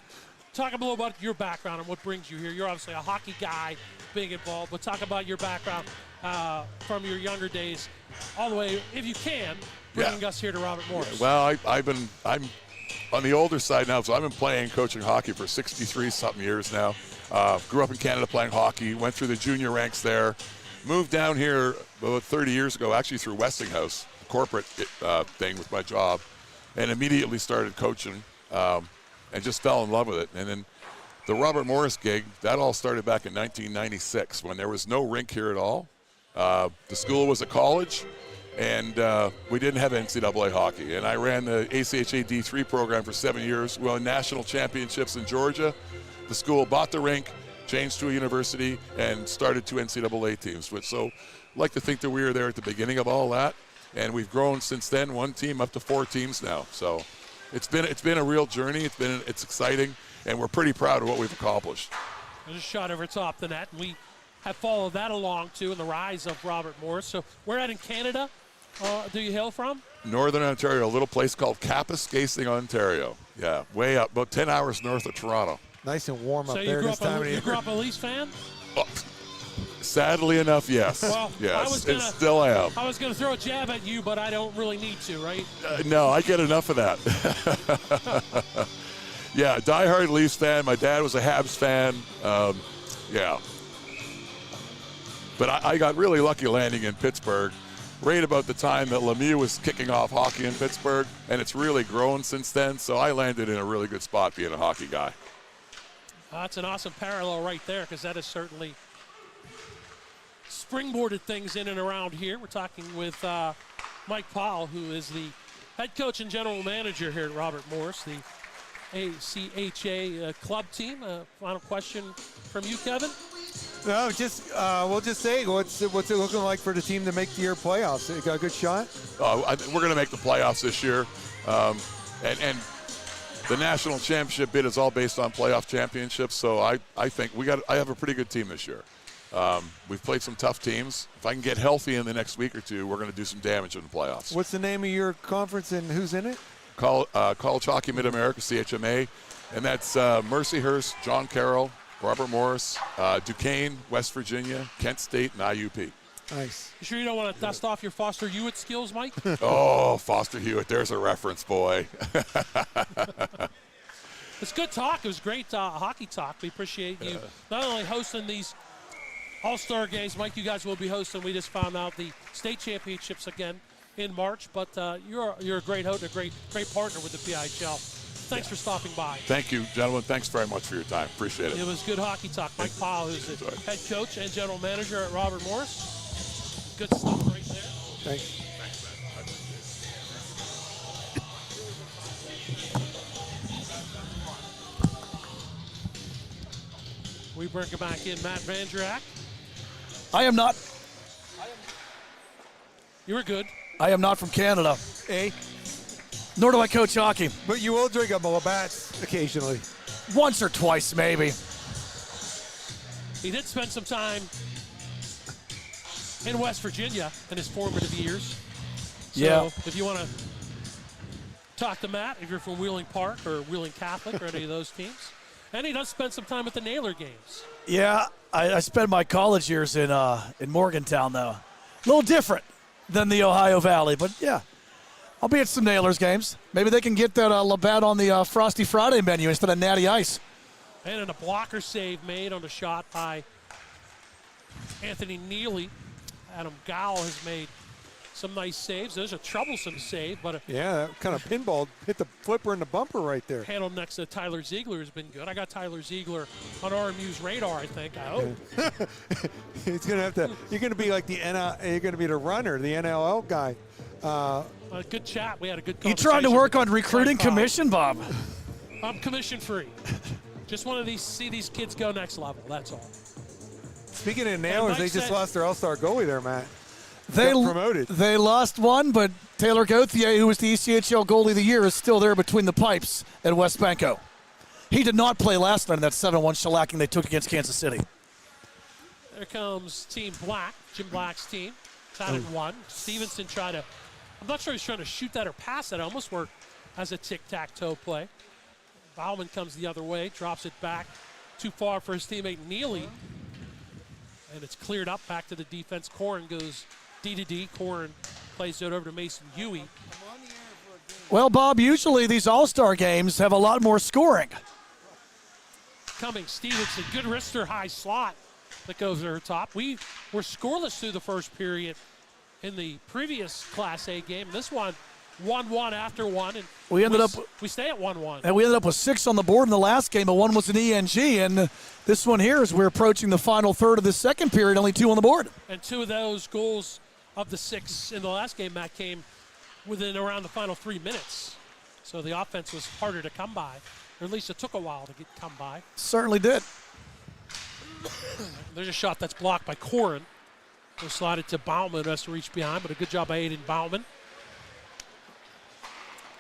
Talk a little about your background and what brings you here. You're obviously a hockey guy being involved, but talk about your background from your younger days all the way, if you can, bringing us here to Robert Morris. Well, I'm on the older side now, so I've been playing and coaching hockey for 63-something years now. Grew up in Canada playing hockey, went through the junior ranks there, moved down here about 30 years ago, actually through Westinghouse, corporate thing with my job, and immediately started coaching and just fell in love with it. And then the Robert Morris gig, that all started back in 1996 when there was no rink here at all. The school was a college, and we didn't have NCAA hockey. And I ran the ACHA D3 program for 7 years. We won national championships in Georgia. The school bought the rink, changed to a university, and started 2 NCAA teams. So I'd like to think that we were there at the beginning of all that, and we've grown since then, 1 team up to 4 teams now. So it's been a real journey. It's exciting, and we're pretty proud of what we've accomplished. There's a shot over top the net, and we have followed that along too in the rise of Robert Morris. So we're out in Canada. Do you hail from? Northern Ontario, a little place called Kapuskasing, Ontario. Yeah, way up, about 10 hours north of Toronto. Nice and warm up So there this time of year. you grew up a Leafs fan? Oh, sadly enough, yes. Well, yes, and still am. I was going to throw a jab at you, but I don't really need to, right? No, I get enough of that. Yeah, diehard Leafs fan. My dad was a Habs fan. Yeah. But I got really lucky landing in Pittsburgh right about the time that Lemieux was kicking off hockey in Pittsburgh, and it's really grown since then, so I landed in a really good spot being a hockey guy. That's an awesome parallel right there, because that has certainly springboarded things in and around here. We're talking with Mike Powell, who is the head coach and general manager here at Robert Morris, the ACHA club team. Final question from you, Kevin? No, we'll just say what's it looking like for the team to make the year playoffs? You got a good shot? We're going to make the playoffs this year, and the national championship bid is all based on playoff championships. So I think I have a pretty good team this year. We've played some tough teams. If I can get healthy in the next week or two, we're going to do some damage in the playoffs. What's the name of your conference and who's in it? College Hockey Mid-America, CHMA, and that's Mercyhurst, John Carroll, Robert Morris, Duquesne, West Virginia, Kent State, and IUP. Nice. You sure you don't want to dust off your Foster Hewitt skills, Mike? Oh, Foster Hewitt, there's a reference, boy. It's good talk. It was great hockey talk. We appreciate you not only hosting these All-Star games. Mike, you guys will be hosting. We just found out the state championships again in March. But you're a great host, a great partner with the PIHL. Thanks for stopping by. Thank you, gentlemen. Thanks very much for your time. Appreciate it. It was good hockey talk. Mike Powell, who's the head coach and general manager at Robert Morris. Good stuff right there. Thanks. We bring it back in, Matt Vandrak. I am not. You were good. I am not from Canada. Eh? Nor do I coach hockey. But you will drink a Labatt's occasionally. Once or twice, maybe. He did spend some time in West Virginia in his formative years. So Yeah. if you want to talk to Matt, if you're from Wheeling Park or Wheeling Catholic or any of those teams. And he does spend some time at the Naylor games. Yeah, I spent my college years in Morgantown, though. A little different than the Ohio Valley, but yeah. I'll be at some Nailers games. Maybe they can get that Labatt on the Frosty Friday menu instead of Natty Ice. And in a blocker save made on a shot by Anthony Neely. Adam Gowell has made some nice saves. There's a troublesome save, but Yeah, that kind of pinball hit the flipper and the bumper right there. handled next to Tyler Ziegler has been good. I got Tyler Ziegler on RMU's radar, I think. I hope. He's gonna have to. You're gonna be like the NL. You're gonna be the runner, the NLL guy. A good chat. We had a good You conversation. trying to work on with recruiting Mike Powell. commission, Bob? I'm commission free. Just want to see these kids go next level. That's all. Speaking of Nailers, Mike they just said- lost their All-Star goalie there, Matt. They Got promoted. They lost one, but Taylor Gauthier, who was the ECHL goalie of the year, is still there between the pipes at West Banco. He did not play last night in that 7-1 shellacking they took against Kansas City. There comes Team Black, Jim Black's team. Tied at 1. Stevenson tried to, I'm not sure he's trying to shoot that or pass it. It almost worked as a tic-tac-toe play. Bauman comes the other way, drops it back too far for his teammate Neely. And it's cleared up back to the defense. Corrin goes D to D. Corrin plays it over to Mason Huey. Well, Bob, usually these All-Star games have a lot more scoring. Coming Stevenson, good wrister high slot that goes over top. We were scoreless through the first period in the previous Class A game. This one, 1-1 after one, and We stay at 1-1. And we ended up with 6 on the board in the last game, but one was an ENG. And this one here, as we're approaching the final third of the second period, only 2 on the board. And 2 of those goals of the 6 in the last game, Matt, came within around the final 3 minutes. So the offense was harder to come by, or at least it took a while to come by. Certainly did. There's a shot that's blocked by Corrin. We'll slide it to Bauman, who has to reach behind, but a good job by Aiden Bauman.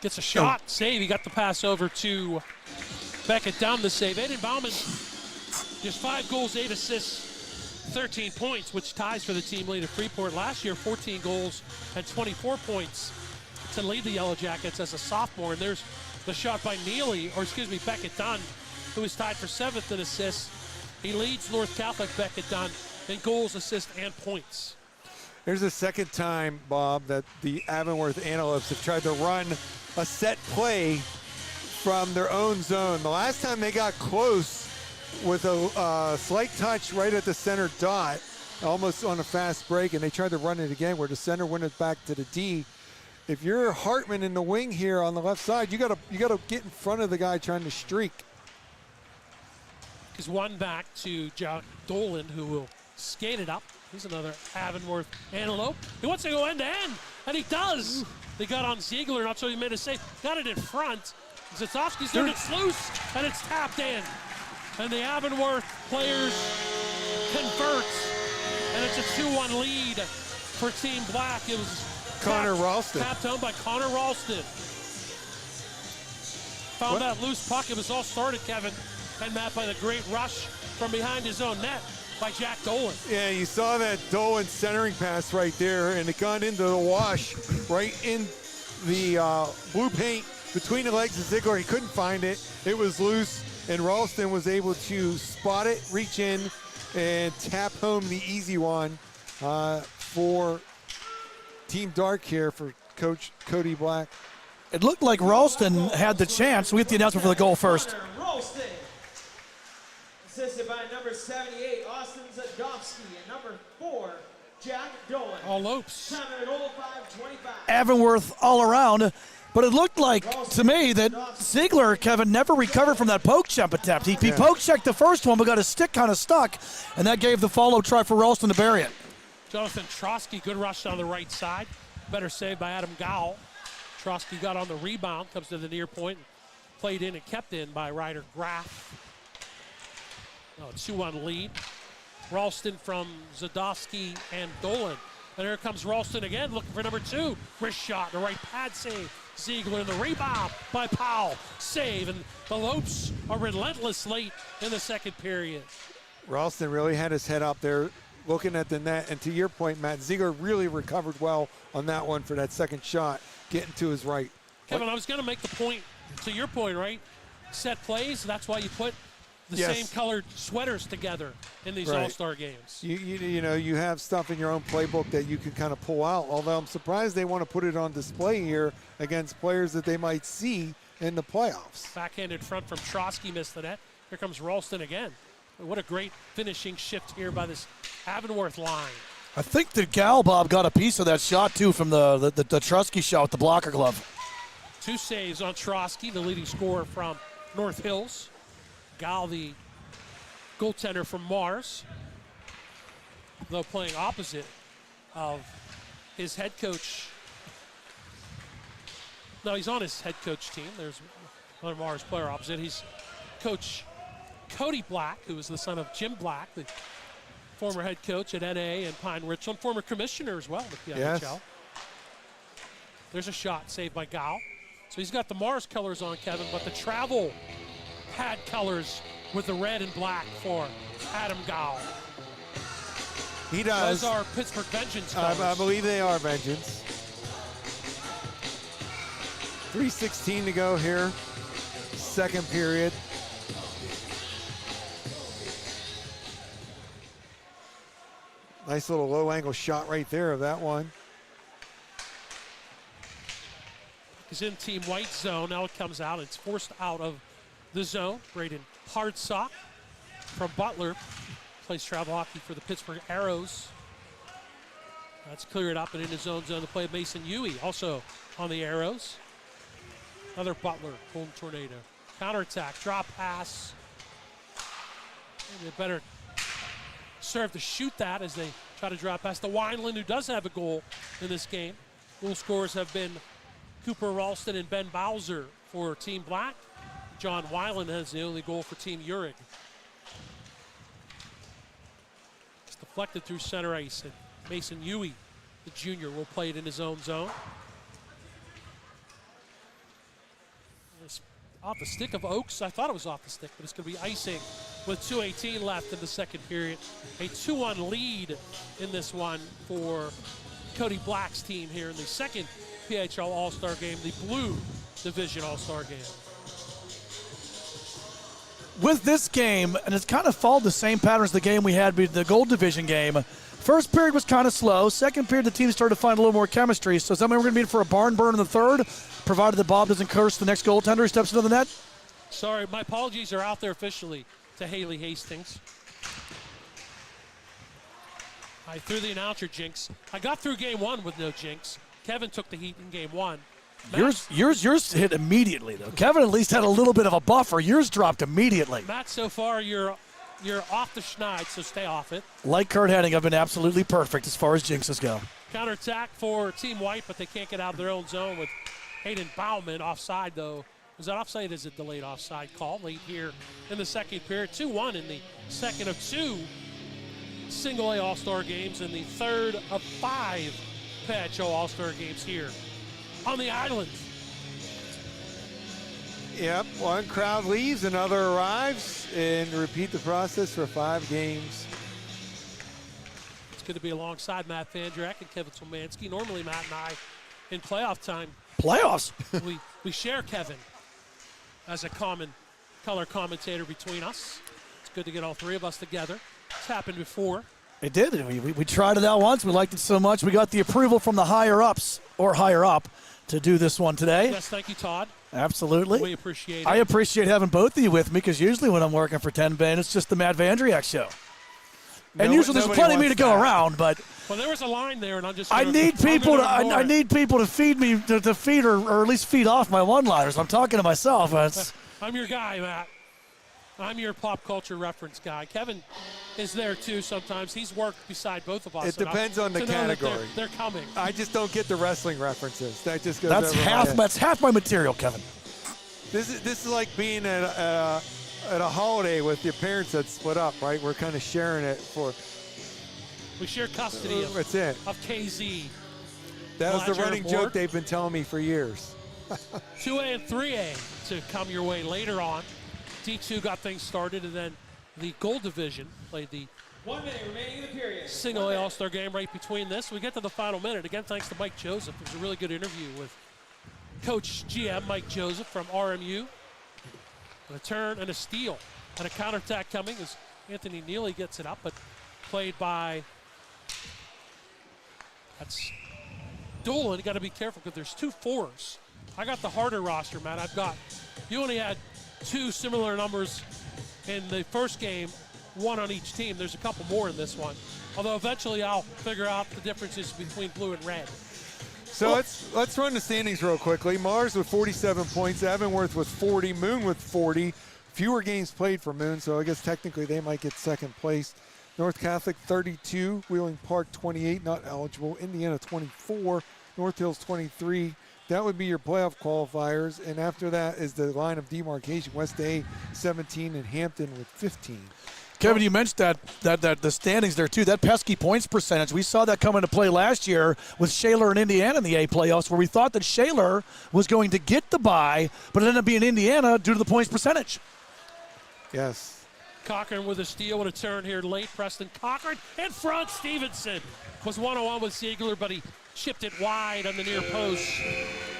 Gets a shot, save. He got the pass over to Beckett down the save. Aiden Bauman, just 5 goals, 8 assists, 13 points, which ties for the team lead at Freeport. Last year, 14 goals and 24 points to lead the Yellow Jackets as a sophomore. And there's the shot by Beckett Dunn, who is tied for 7th in assists. He leads North Catholic, Beckett Dunn, in goals, assists, and points. There's the second time, Bob, that the Avonworth Antelopes have tried to run a set play from their own zone. The last time they got close with a slight touch right at the center dot, almost on a fast break, and they tried to run it again where the center went it back to the D. If you're Hartman in the wing here on the left side, you gotta get in front of the guy trying to streak. Is one back to Jack Dolan, who will skate it up. Here's another Avonworth Antelope. He wants to go end-to-end, and he does. They got on Ziegler, not sure he made a save. Got it in front. Zitowski's there, it's loose, and it's tapped in. And the Avonworth players convert, and it's a 2-1 lead for Team Black. It was Connor Ralston. Tapped home by Connor Ralston. Found that loose puck. It was all started, Kevin and Matt, by the great rush from behind his own net by Jack Dolan. Yeah, you saw that Dolan centering pass right there, and it got into the wash right in the blue paint between the legs of Ziegler. He couldn't find it. It was loose, and Ralston was able to spot it, reach in, and tap home the easy one. for Team Dark here for Coach Cody Black. It looked like Ralston had the chance. We get the announcement for the goal first. Ralston, assisted by number 78, Austin Zadovsky, and number 4, Jack Dolan. All Lopes. Time of the goal, 5:25. Avonworth all around. But it looked like, to me, that Ziegler, Kevin, never recovered from that poke check attempt. He poke checked the first one, but got his stick kind of stuck, and that gave the follow try for Ralston to bury it. Jonathan Trosky, good rush on the right side. Better save by Adam Gowell. Trosky got on the rebound, comes to the near point, played in and kept in by Ryder Graff. Oh, 2-1 lead. Ralston from Zadowski and Dolan. And here comes Ralston again, looking for number 2. Wrist shot, the right pad save. Ziegler in the rebound by Powell. Save, and the Lopes are relentless late in the second period. Ralston really had his head up there looking at the net. And to your point, Matt, Ziegler really recovered well on that one for that second shot, getting to his right. Kevin, I was going to make the point, to your point, right? Set plays, that's why you put the same colored sweaters together in these All-Star games. You know, you have stuff in your own playbook that you can kind of pull out, although I'm surprised they want to put it on display here against players that they might see in the playoffs. Backhanded front from Trosky, missed the net. Here comes Ralston again. What a great finishing shift here by this Avonworth line. I think that Gal Bob got a piece of that shot, too, from the Trusky shot with the blocker glove. 2 saves on Trosky, the leading scorer from North Hills. Gal, the goaltender from Mars, though playing opposite of his head coach. No, he's on his head coach team. There's another Mars player opposite. He's Coach Cody Black, who is the son of Jim Black, the former head coach at NA and Pine Richland, former commissioner as well at the PIHL. Yes. There's a shot saved by Gal. So he's got the Mars colors on, Kevin, but the travel pad colors with the red and black for Adam Gowell. He does. Those are Pittsburgh Vengeance colors. I believe they are Vengeance. 3:16 to go here, second period. Nice little low angle shot right there of that one. He's in Team White zone. Now it comes out. It's forced out of the zone. Braden Hardsock from Butler plays travel hockey for the Pittsburgh Arrows. That's cleared up and in his zone to play Mason Huey, also on the Arrows. Another Butler, home tornado. Counterattack, drop pass. And they better serve to shoot that as they try to drop past the Wineland, who does have a goal in this game. Goal scorers have been Cooper Ralston and Ben Bowser for Team Black. John Weiland has the only goal for Team Urig. It's deflected through center ice, and Mason Huey, the junior, will play it in his own zone. It's off the stick of Oaks. I thought it was off the stick, but it's going to be icing with 2:18 left in the second period. A 2-1 lead in this one for Cody Black's team here in the second PIHL All-Star game, the Blue Division All-Star game. With this game, and it's kind of followed the same pattern as the game we had, the Gold Division game. First period was kind of slow. Second period, the team started to find a little more chemistry. So somebody we're going to be in for a barn burn in the third, provided that Bob doesn't curse the next goaltender who steps into the net. Sorry, my apologies are out there officially to Haley Hastings. I threw the announcer jinx. I got through game one with no jinx. Kevin took the heat in game one. Yours hit immediately, though. Kevin at least had a little bit of a buffer. Yours dropped immediately. Matt, so far you're off the schneid, so stay off it. Like Kurt Hennig, I've been absolutely perfect as far as jinxes go. Counterattack for Team White, but they can't get out of their own zone with Hayden Bauman offside, though. Was that offside? Is it delayed offside call late here in the second period? 2-1 in the second of 2 single-A All-Star games and the third of 5 PIHL All-Star games here on the island. Yep, one crowd leaves, another arrives, and repeat the process for 5 games. It's going to be alongside Matt Vandrak and Kevin Tomansky. Normally, Matt and I, in playoff time, Playoffs? we share Kevin as a common color commentator between us. It's good to get all three of us together. It's happened before. It did. We tried it out once. We liked it so much. We got the approval from the higher-ups or higher-up to do this one today. Yes, thank you, Todd. Absolutely. We appreciate it. I appreciate having both of you with me because usually when I'm working for 10 Ben, it's just the Matt Vandriak show. And usually there's plenty of me to go around, but well, there was a line there, and I'm just. I need people to feed me to feed or at least feed off my one-liners. I'm talking to myself. I'm your guy, Matt. I'm your pop culture reference guy. Kevin is there too sometimes. He's worked beside both of us. It depends on the category. They're coming. I just don't get the wrestling references. That just goes that's over half. my head. That's half my material, Kevin. This is like being at a holiday with your parents that split up, right? We're kind of sharing it for. We share custody of KZ. That was the running report. joke they've been telling me for years. 2A and 3A to come your way later on. D2 got things started, and then the gold division played the 1 minute remaining in the period. single A All-Star game right between this. We get to the final minute. Again, thanks to Mike Joseph. It was a really good interview with Coach GM Mike Joseph from RMU. A turn and a steal and a counterattack coming as Anthony Neely gets it up, but played by, that's Dolan. You got to be careful because there's 2 4s. I got the harder roster, Matt. You only had 2 similar numbers in the first game, 1 on each team. There's a couple more in this one. Although eventually I'll figure out the differences between blue and red. So let's run the standings real quickly. Mars with 47 points, Avonworth with 40, Moon with 40. Fewer games played for Moon, so I guess technically they might get second place. North Catholic 32, Wheeling Park 28, not eligible. Indiana 24, North Hills 23. That would be your playoff qualifiers, and after that is the line of demarcation. West A 17 and Hampton with 15. Kevin, you mentioned that the standings there too. That pesky points percentage, we saw that come into play last year with Shaler and Indiana in the A playoffs, where we thought that Shaler was going to get the bye, but it ended up being Indiana due to the points percentage. Yes. Cochran with a steal and a turn here late. Preston Cochran in front. Stevenson was one-on-one with Ziegler, but he chipped it wide on the near post.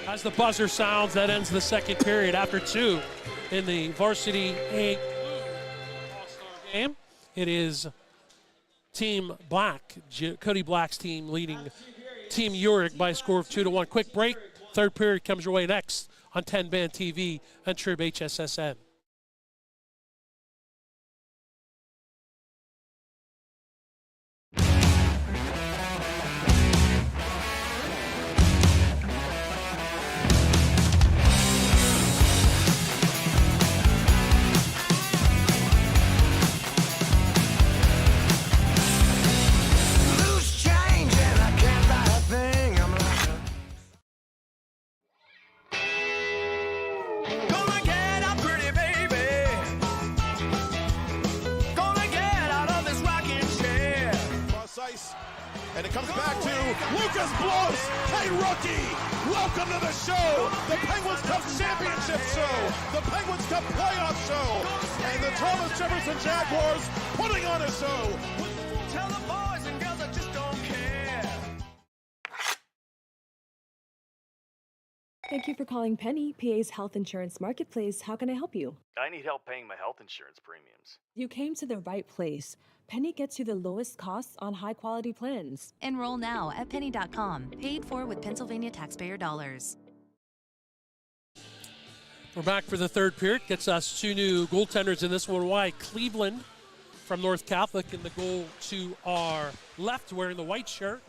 As the buzzer sounds, that ends the second period after 2 in the varsity A All-Star game. It is Team Black, Cody Black's team, leading Team Uric by a score of 2-1. Quick break. Third period comes your way next on 10 Band TV and Trib HSSN. And it comes back to Lucas Blows. Hey, rookie, welcome to the show, the Penguins Cup Championship show, the Penguins Cup Playoff show, and the Thomas Jefferson Jaguars putting on a show. Tell the boys and girls I just don't care. Thank you for calling Penny, PA's health insurance marketplace. How can I help you? I need help paying my health insurance premiums. You came to the right place. Penny gets you the lowest costs on high-quality plans. Enroll now at penny.com. Paid for with Pennsylvania taxpayer dollars. We're back for the third period. Gets us 2 new goaltenders in this one. Why? Cleveland from North Catholic in the goal to our left, wearing the white shirt,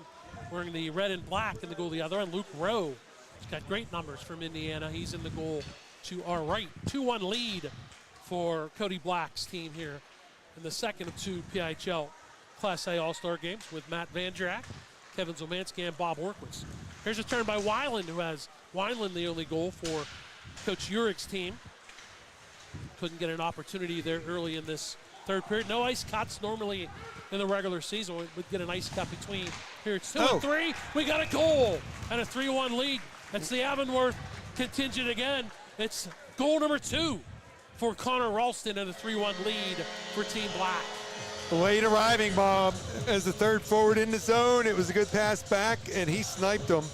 wearing the red and black in the goal to the other. And Luke Rowe, he's got great numbers from Indiana. He's in the goal to our right. 2-1 lead for Cody Black's team here in the second of 2 PIHL Class A All-Star games with Matt Vandrak, Kevin Zomansky, and Bob Orquist. Here's a turn by Weiland, who has Weiland the only goal for Coach Uric's team. Couldn't get an opportunity there early in this third period. No ice cuts normally in the regular season. We'd get an ice cut between. Here it's 2 and 3. We got a goal and a 3-1 lead. It's the Avonworth contingent again. It's goal number 2 for Connor Ralston and a 3-1 lead for Team Black. Late arriving, Bob, as the third forward in the zone. It was a good pass back, and he sniped him.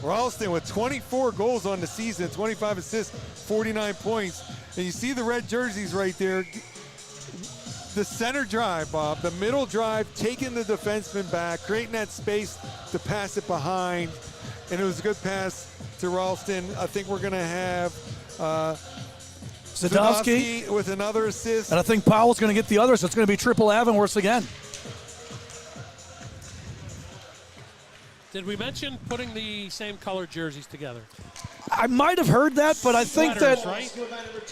Ralston with 24 goals on the season, 25 assists, 49 points. And you see the red jerseys right there. the center drive, Bob, the middle drive, taking the defenseman back, creating that space to pass it behind, and it was a good pass to Ralston. I think we're going to have Sadowski with another assist. And I think Powell's going to get the other, so it's going to be triple Avonworth again. Did we mention putting the same colored jerseys together? I might have heard that, but I think Sweaters, that...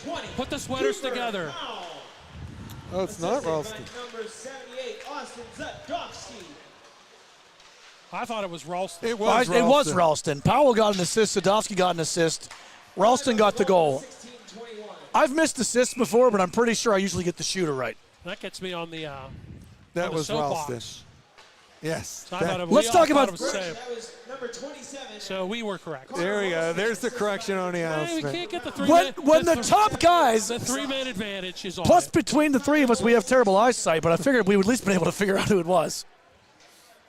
right? Put the sweaters together. Oh, it's not Ralston. Number 78, Austin Zadowski. I thought it was Ralston. It was Ralston. It was Ralston. Powell got an assist. Sadowski got an assist. Ralston got the goal. I've missed assists before, but I'm pretty sure I usually get the shooter right. That gets me on the that on the was soapbox. Ralston. Yes. So I thought Let's talk about. That was number 27. So we were correct. There we go. There's the correction on the Hey, we announcement. can't get the three. When the top guys, the three-man advantage is on. plus it. between the three of us, we have terrible eyesight, but I figured we would at least been able to figure out who it was.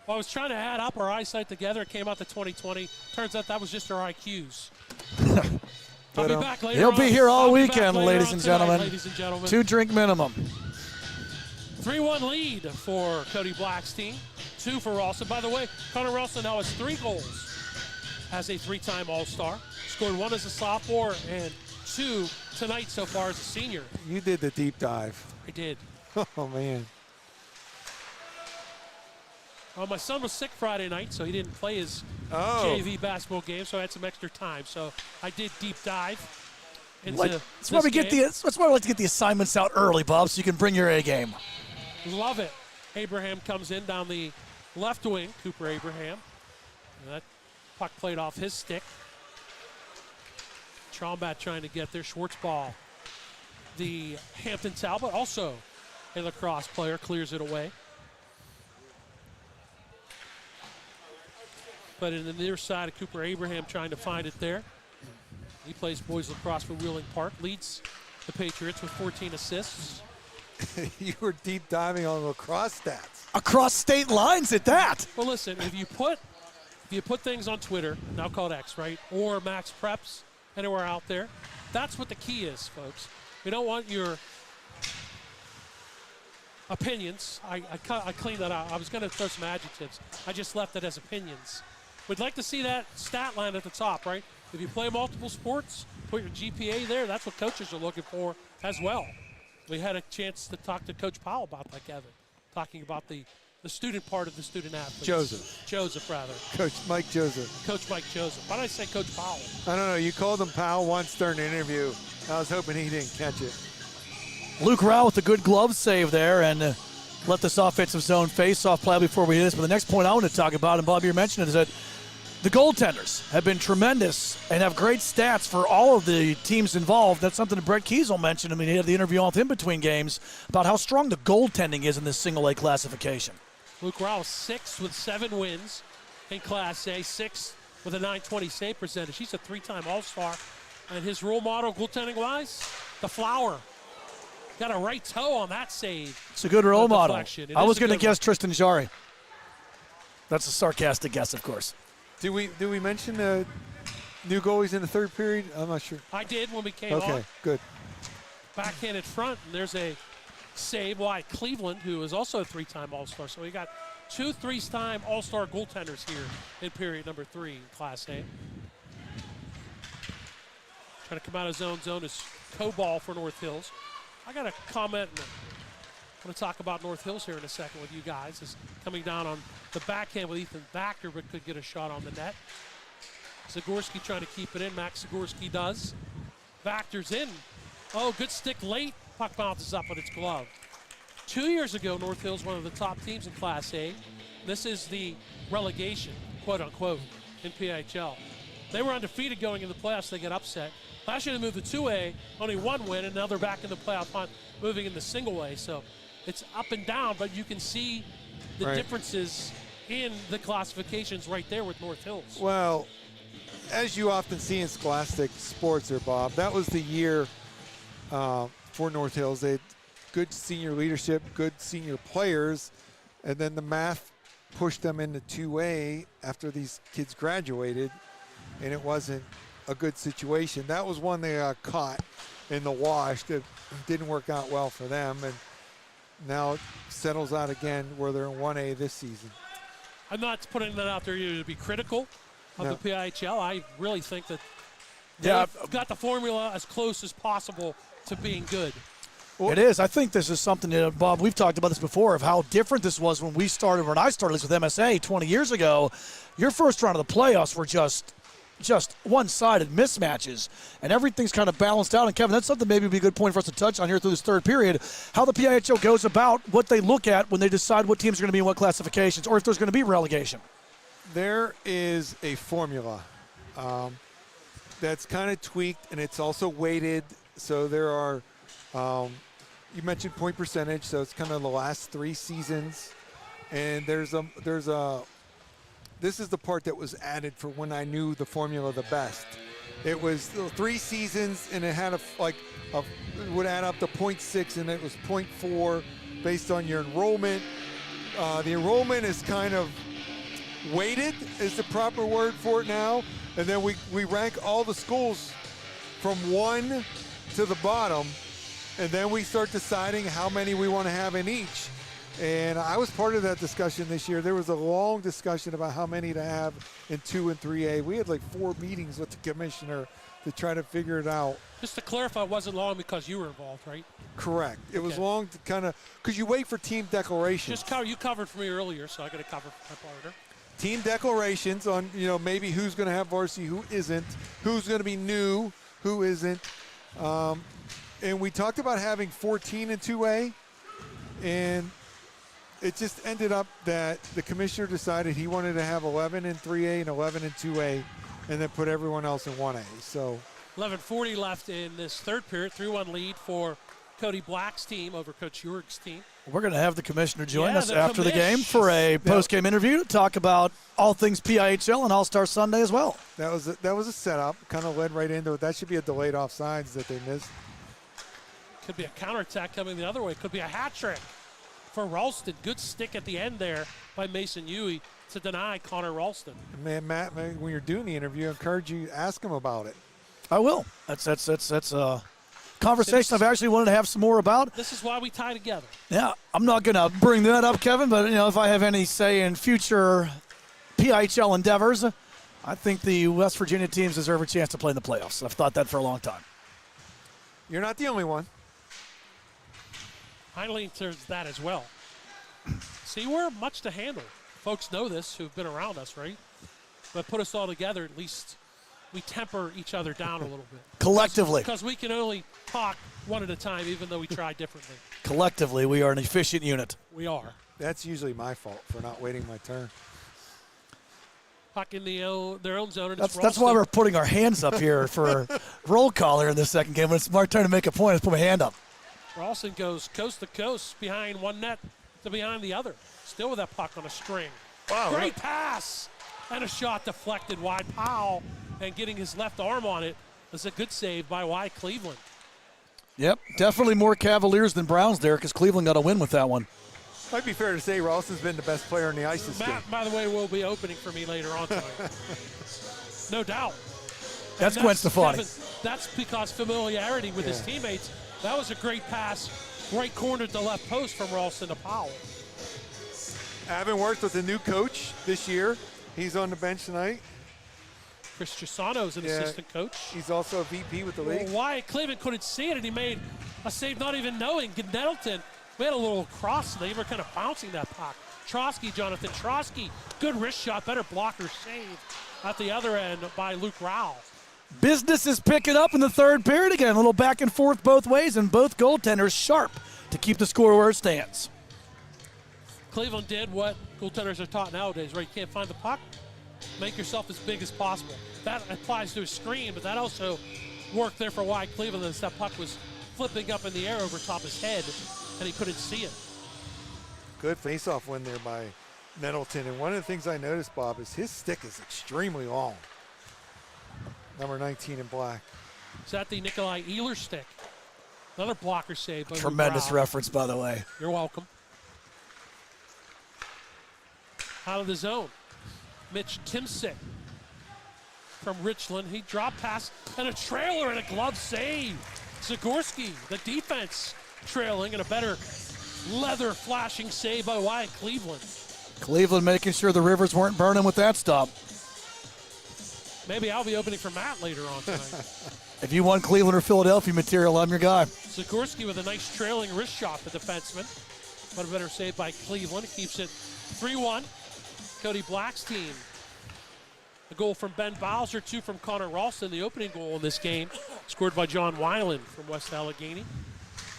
Well, I was trying to add up our eyesight together. It came out to 20/20. Turns out that was just our IQs. I'll be back later. He'll be here all I'll be back weekend, later ladies on and tonight, gentlemen. Ladies and gentlemen. 2-drink minimum. 3-1 lead for Cody Black's team. 2 for Ralston. By the way, Connor Ralston now has 3 goals as a 3-time All-Star. Scored 1 as a sophomore and 2 tonight so far as a senior. You did the deep dive. I did. Oh, man. Well, my son was sick Friday night, so he didn't play his JV basketball game, so I had some extra time. So I did deep dive into That's why we get that's why we like to get the assignments out early, Bob, so you can bring your A game. Love it. Abraham comes in down the left wing, Cooper Abraham. And that puck played off his stick. Trombat trying to get there. Schwartzball, the Hampton Talbot, also a lacrosse player, clears it away. But in the near side of Cooper Abraham trying to find it there. He plays boys lacrosse for Wheeling Park, leads the Patriots with 14 assists. You were deep diving on lacrosse stats. Across state lines at that. Well, listen, if you put things on Twitter, now called X, right, or Max Preps, anywhere out there, that's what the key is, folks. We don't want your opinions. I cleaned that out. I was going to throw some adjectives. I just left it as opinions. We'd like to see that stat line at the top, right? If you play multiple sports, put your GPA there. That's what coaches are looking for as well. We had a chance to talk to Coach Powell about that, Kevin, talking about the student part of the student athletes. Joseph, rather. Coach Mike Joseph. Coach Mike Joseph. Why did I say Coach Powell? I don't know. You called him Powell once during the interview. I was hoping he didn't catch it. Luke Rao with a good glove save there and let this offensive zone face-off play before we do this. But the next point I want to talk about, and Bob, you mentioned it, is that the goaltenders have been tremendous and have great stats for all of the teams involved. That's something that Brett Kiesel mentioned. I mean, he had the interview on with him between games about how strong the goaltending is in this single-A classification. Luke Rao, 6 with 7 wins in Class A, 6 with a .920 save percentage. He's a 3-time All-Star. And his role model, goaltending-wise, the Flower. Got a right toe on that save. It's a good role model. Deflection. I was going to guess Tristan Jari. That's a sarcastic guess, of course. Did we mention new goalies in the third period? I'm not sure. I did when we came on. Okay, good. Backhand in front, and there's a save by Cleveland, who is also a 3-time All-Star. So we got 2 3-time All-Star goaltenders here in period number 3 in Class A. Trying to come out of zone. Zone is co-ball for North Hills. I got a comment, and I'm going to talk about North Hills here in a second with you guys. Is coming down on the backhand with Ethan Vactor, but could get a shot on the net. Zagorski trying to keep it in. Max Zagorski does. Vactor's in. Oh, good stick late. Puck bounces up with its glove. 2 years ago, North Hills, one of the top teams in Class A. This is the relegation, quote unquote, in PIHL. They were undefeated going in the playoffs. They get upset. Last year they moved to 2A, only 1 win, and now they're back in the playoff hunt, moving into single A. So it's up and down, but you can see the differences in the classifications right there with North Hills. Well, as you often see in scholastic sports there, Bob, that was the year for North Hills. They had good senior leadership, good senior players, and then the math pushed them into 2A after these kids graduated, and it wasn't a good situation. That was one they got caught in the wash that didn't work out well for them. And now settles out again where they're in 1A this season. I'm not putting that out there either to be critical of the PIHL. I really think that they've got the formula as close as possible to being good. Well, it is. I think this is something that, Bob, we've talked about this before, of how different this was when we started, when I started with MSA 20 years ago. Your first round of the playoffs were just one-sided mismatches, and everything's kind of balanced out. And, Kevin, that's something maybe would be a good point for us to touch on here through this third period, how the PIHL goes about what they look at when they decide what teams are going to be in what classifications, or if there's going to be relegation. There is a formula that's kind of tweaked, and it's also weighted. So there are you mentioned point percentage, so it's kind of the last 3 seasons. And this is the part that was added for when I knew the formula the best. It was 3 seasons, and it had it would add up to 0.6, and it was 0.4 based on your enrollment. The enrollment is kind of weighted, is the proper word for it now. And then we rank all the schools from 1 to the bottom, and then we start deciding how many we want to have in each. And I was part of that discussion this year. There was a long discussion about how many to have in 2 and 3A. We had like 4 meetings with the commissioner to try to figure it out. Just to clarify, it wasn't long because you were involved, right? Correct. It was long to kind of, because you wait for team declarations. You covered for me earlier, so I got to cover for my partner. Team declarations on, maybe who's going to have varsity, who isn't, who's going to be new, who isn't. And we talked about having 14 in 2A, and it just ended up that the commissioner decided he wanted to have 11 in 3A and 11 in 2A, and then put everyone else in 1A. So 11:40 left in this third period, 3-1 lead for Cody Black's team over Coach Urich's team. We're going to have the commissioner join us after the game for a post-game interview to talk about all things PIHL and All-Star Sunday as well. That was a setup, kind of led right into it. That should be a delayed offsides that they missed. Could be a counterattack coming the other way. Could be a hat trick for Ralston. Good stick at the end there by Mason Huey to deny Connor Ralston. Man, Matt, when you're doing the interview, I encourage you to ask him about it. I will. That's a conversation I've actually wanted to have some more about. This is why we tie together. Yeah, I'm not going to bring that up, Kevin, but if I have any say in future PIHL endeavors, I think the West Virginia teams deserve a chance to play in the playoffs. I've thought that for a long time. You're not the only one. I lean towards that as well. See, we're much to handle. Folks know this who've been around us, right? But put us all together, at least we temper each other down a little bit. Collectively. Because we can only talk one at a time, even though we try differently. Collectively, we are an efficient unit. We are. That's usually my fault for not waiting my turn. Puck in their own zone. And that's why we're putting our hands up here for roll call here in the second game. When it's my turn to make a point, let's put my hand up. Ralston goes coast to coast behind one net to behind the other. Still with that puck on a string. Wow. Great pass. And a shot deflected wide. Powell, and getting his left arm on it, was a good save by Y. Cleveland. Yep, definitely more Cavaliers than Browns there because Cleveland got a win with that one. Might be fair to say Ralston's been the best player in the ice this game. Matt, by the way, will be opening for me later on tonight. No doubt. That's Gwen Stefani. That's because familiarity with his teammates. That was a great pass, right corner to left post from Ralston to Powell. Having worked with a new coach this year, he's on the bench tonight. Chris Chisano's an assistant coach. He's also a VP with the league. Wyatt Cleveland couldn't see it, and he made a save not even knowing. Nettleton made a little cross. They were kind of bouncing that puck. Jonathan Trotsky, good wrist shot, better blocker save at the other end by Luke Rowell. Business is picking up in the third period again. A little back and forth both ways, and both goaltenders sharp to keep the score where it stands. Cleveland did what goaltenders are taught nowadays, right? You can't find the puck, make yourself as big as possible. That applies to a screen, but that also worked there for Wyatt Cleveland as that puck was flipping up in the air over top his head, and he couldn't see it. Good face-off win there by Nettleton. And one of the things I noticed, Bob, is his stick is extremely long. Number 19 in black. Is that the Nikolai Ehler stick? Another blocker save. By Tremendous reference, by the way. You're welcome. Out of the zone. Mitch Timsick from Richland. He dropped pass and a trailer and a glove save. Zagorski, the defense, trailing, and a better leather flashing save by Wyatt Cleveland. Cleveland making sure the Rivers weren't burning with that stop. Maybe I'll be opening for Matt later on tonight. If you want Cleveland or Philadelphia material, I'm your guy. Zagorski with a nice trailing wrist shot, the defenseman. But a better save by Cleveland. It keeps it 3-1. Cody Black's team. A goal from Ben Bowser, 2 from Connor Ralston. The opening goal in this game scored by John Weiland from West Allegheny.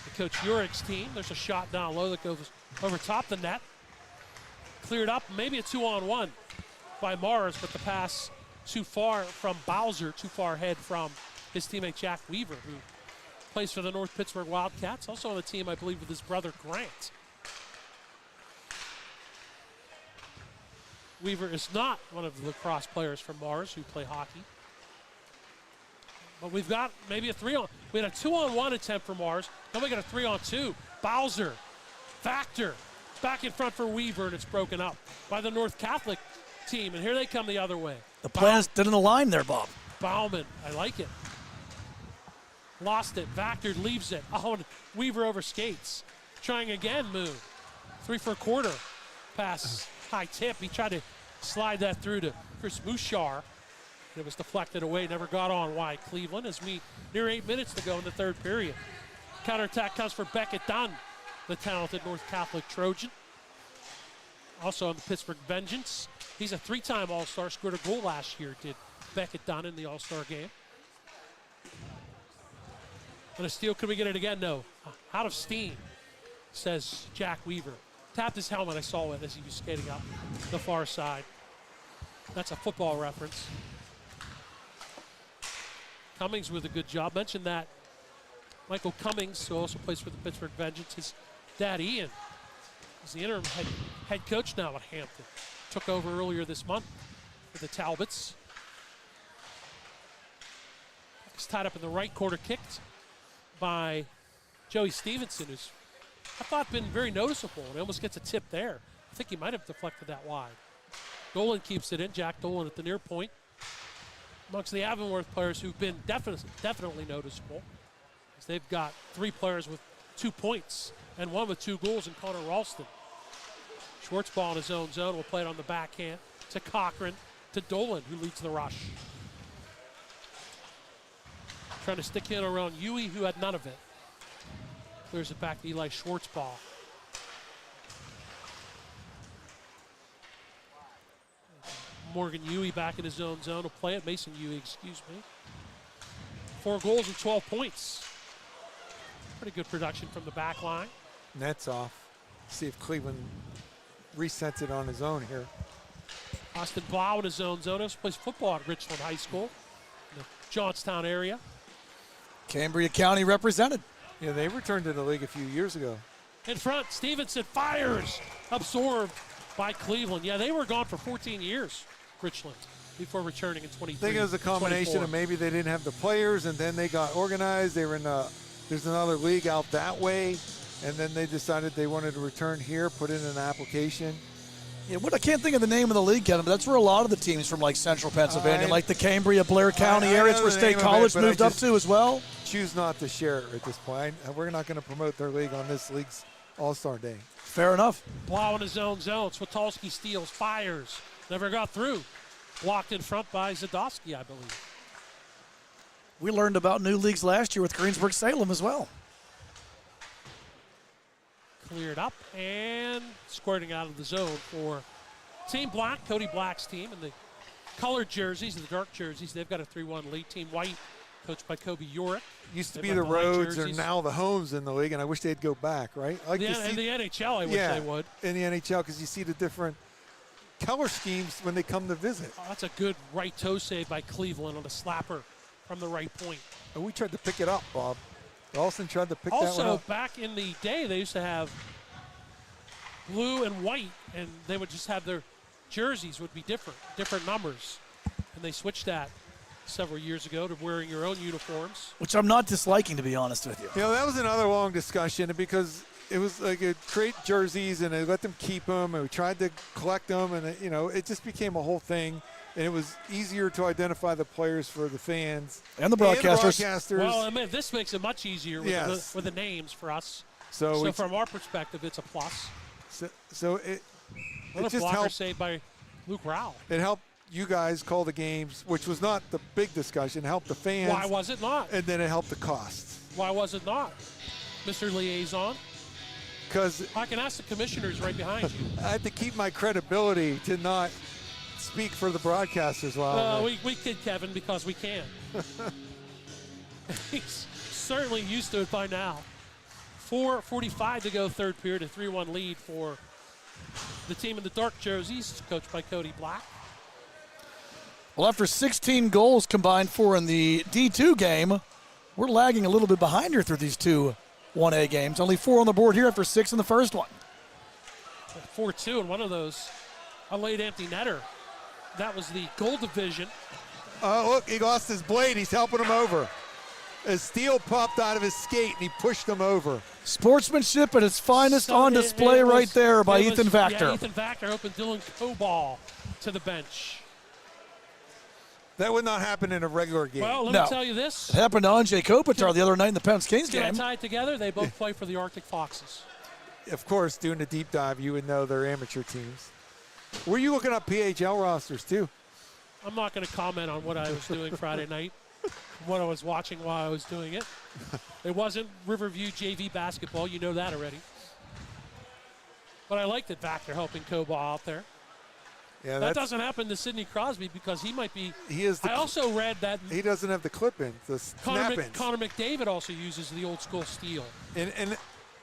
The Coach Urick's team. There's a shot down low that goes over top the net. Cleared up, maybe a 2-on-1 by Mars, but the pass too far from Bowser, too far ahead from his teammate Jack Weaver, who plays for the North Pittsburgh Wildcats, also on the team, I believe, with his brother Grant. Weaver is not one of the lacrosse players from Mars who play hockey. But we've got maybe a 3-on. We had a 2-on-1 attempt for Mars. Then we got a 3-on-2. Bowser, Factor, back in front for Weaver, and it's broken up by the North Catholic team. And here they come the other way. The plans didn't align there, Bob. Bauman, I like it. Lost it. Factor leaves it. Oh, and Weaver over skates. Trying again, move. 3 for a quarter. Pass, high tip. He tried to slide that through to Chris Bouchard. It was deflected away, never got on wide. Cleveland as we near 8 minutes to go in the third period. Counterattack comes for Beckett Dunn, the talented North Catholic Trojan. Also on the Pittsburgh Vengeance. He's a 3-time All-Star, scored a goal last year, did Beckett Dunn in the All-Star game. And a steal, could we get it again? No. Out of steam, says Jack Weaver. Tapped his helmet, I saw it as he was skating up the far side. That's a football reference. Cummings with a good job. Mentioned that Michael Cummings, who also plays for the Pittsburgh Vengeance, his dad Ian is the interim head coach now at Hampton. Took over earlier this month for the Talbots. He's tied up in the right corner, kicked by Joey Stevenson, who's I thought been very noticeable, and he almost gets a tip there. I think he might have deflected that wide. Dolan keeps it in. Jack Dolan at the near point. Amongst the Avonworth players who've been definitely noticeable, as they've got 3 players with 2 points and 1 with 2 goals in Connor Ralston. Schwartzball in his own zone will play it on the backhand to Cochran, to Dolan, who leads the rush. Trying to stick in around Huey, who had none of it. Clears it back to Eli Schwartzball. Morgan Huey back in his own zone will play it. Mason Huey, excuse me. 4 goals and 12 points. Pretty good production from the back line. Net's off. See if Cleveland resets it on his own here. Austin Blau in his own zone. He plays football at Richland High School in the Johnstown area. Cambria County represented. Yeah, they returned to the league a few years ago. In front, Stevenson fires. Absorbed by Cleveland. Yeah, they were gone for 14 years, Richland, before returning in 23. I think it was a combination 24. of maybe they didn't have the players, and then they got organized. They were in there's another league out that way, and then they decided they wanted to return here, put in an application. Yeah, I can't think of the name of the league, Kevin, but that's where a lot of the teams from like Central Pennsylvania, like the Cambria, Blair County areas where State College moved up to as well. Choose not to share it at this point. We're not going to promote their league on this league's All-Star Day. Fair enough. Blau in his own zone. Switalski steals, fires. Never got through. Blocked in front by Zadowski, I believe. We learned about new leagues last year with Greensburg-Salem as well. Cleared up and squirting out of the zone for Team Black, Cody Black's team, and the colored jerseys, the dark jerseys. They've got a 3-1 lead. Team White, coached by Kobe Urick. Used to be the Roads, are now the homes in the league, and I wish they'd go back, right? In the NHL, I wish they would. In the NHL, because you see the different color schemes when they come to visit. Oh, that's a good right toe save by Cleveland on a slapper from the right point. And we tried to pick it up, Bob. Ralston tried to pick that one up. Also, back in the day, they used to have blue and white, and they would just have their jerseys would be different numbers. And they switched that several years ago to wearing your own uniforms. Which I'm not disliking, to be honest with you. You know, that was another long discussion because it was like a create jerseys and they let them keep them, and we tried to collect them, and it just became a whole thing. And it was easier to identify the players for the fans and the broadcasters. Well, I mean, this makes it much easier with, with the names for us. So from our perspective, it's a plus. So it Another just blocker helped. saved by Luke Rowell. It helped you guys call the games, which was not the big discussion. It helped the fans. Why was it not? And then it helped the costs. Why was it not, Mr. Liaison? Because I can ask the commissioners right behind you. I had to keep my credibility to not speak for the broadcasters while we kid Kevin because we can. He's certainly used to it by now. 4:45 to go, third period, a 3-1 lead for the team in the dark jerseys, coached by Cody Black. Well, after 16 goals combined for in the D2 game, we're lagging a little bit behind here through these two 1A games. Only 4 on the board here after 6 in the first one. 4-2, and one of those, a late empty netter. That was the goal division. Oh, look, he lost his blade. He's helping him over. A steel popped out of his skate, and he pushed him over. Sportsmanship at its finest on display right there by Ethan Vactor. Yeah, Ethan Vactor opened Dylan Coball to the bench. That would not happen in a regular game. Well, let me tell you this. It happened to Andrzej Kopitar the other night in the Pence Kings Can I game. tie it together? They both play for the Arctic Foxes. Of course, doing the deep dive, you would know they're amateur teams. Were you looking up PHL rosters, too? I'm not going to comment on what I was doing Friday night, what I was watching while I was doing it. It wasn't Riverview JV basketball. You know that already. But I liked it back there helping Coball out there. Yeah, that doesn't happen to Sidney Crosby because he might be. He is. I also read that he doesn't have the clip-ins, the snap-ins. Connor McDavid also uses the old school steel. And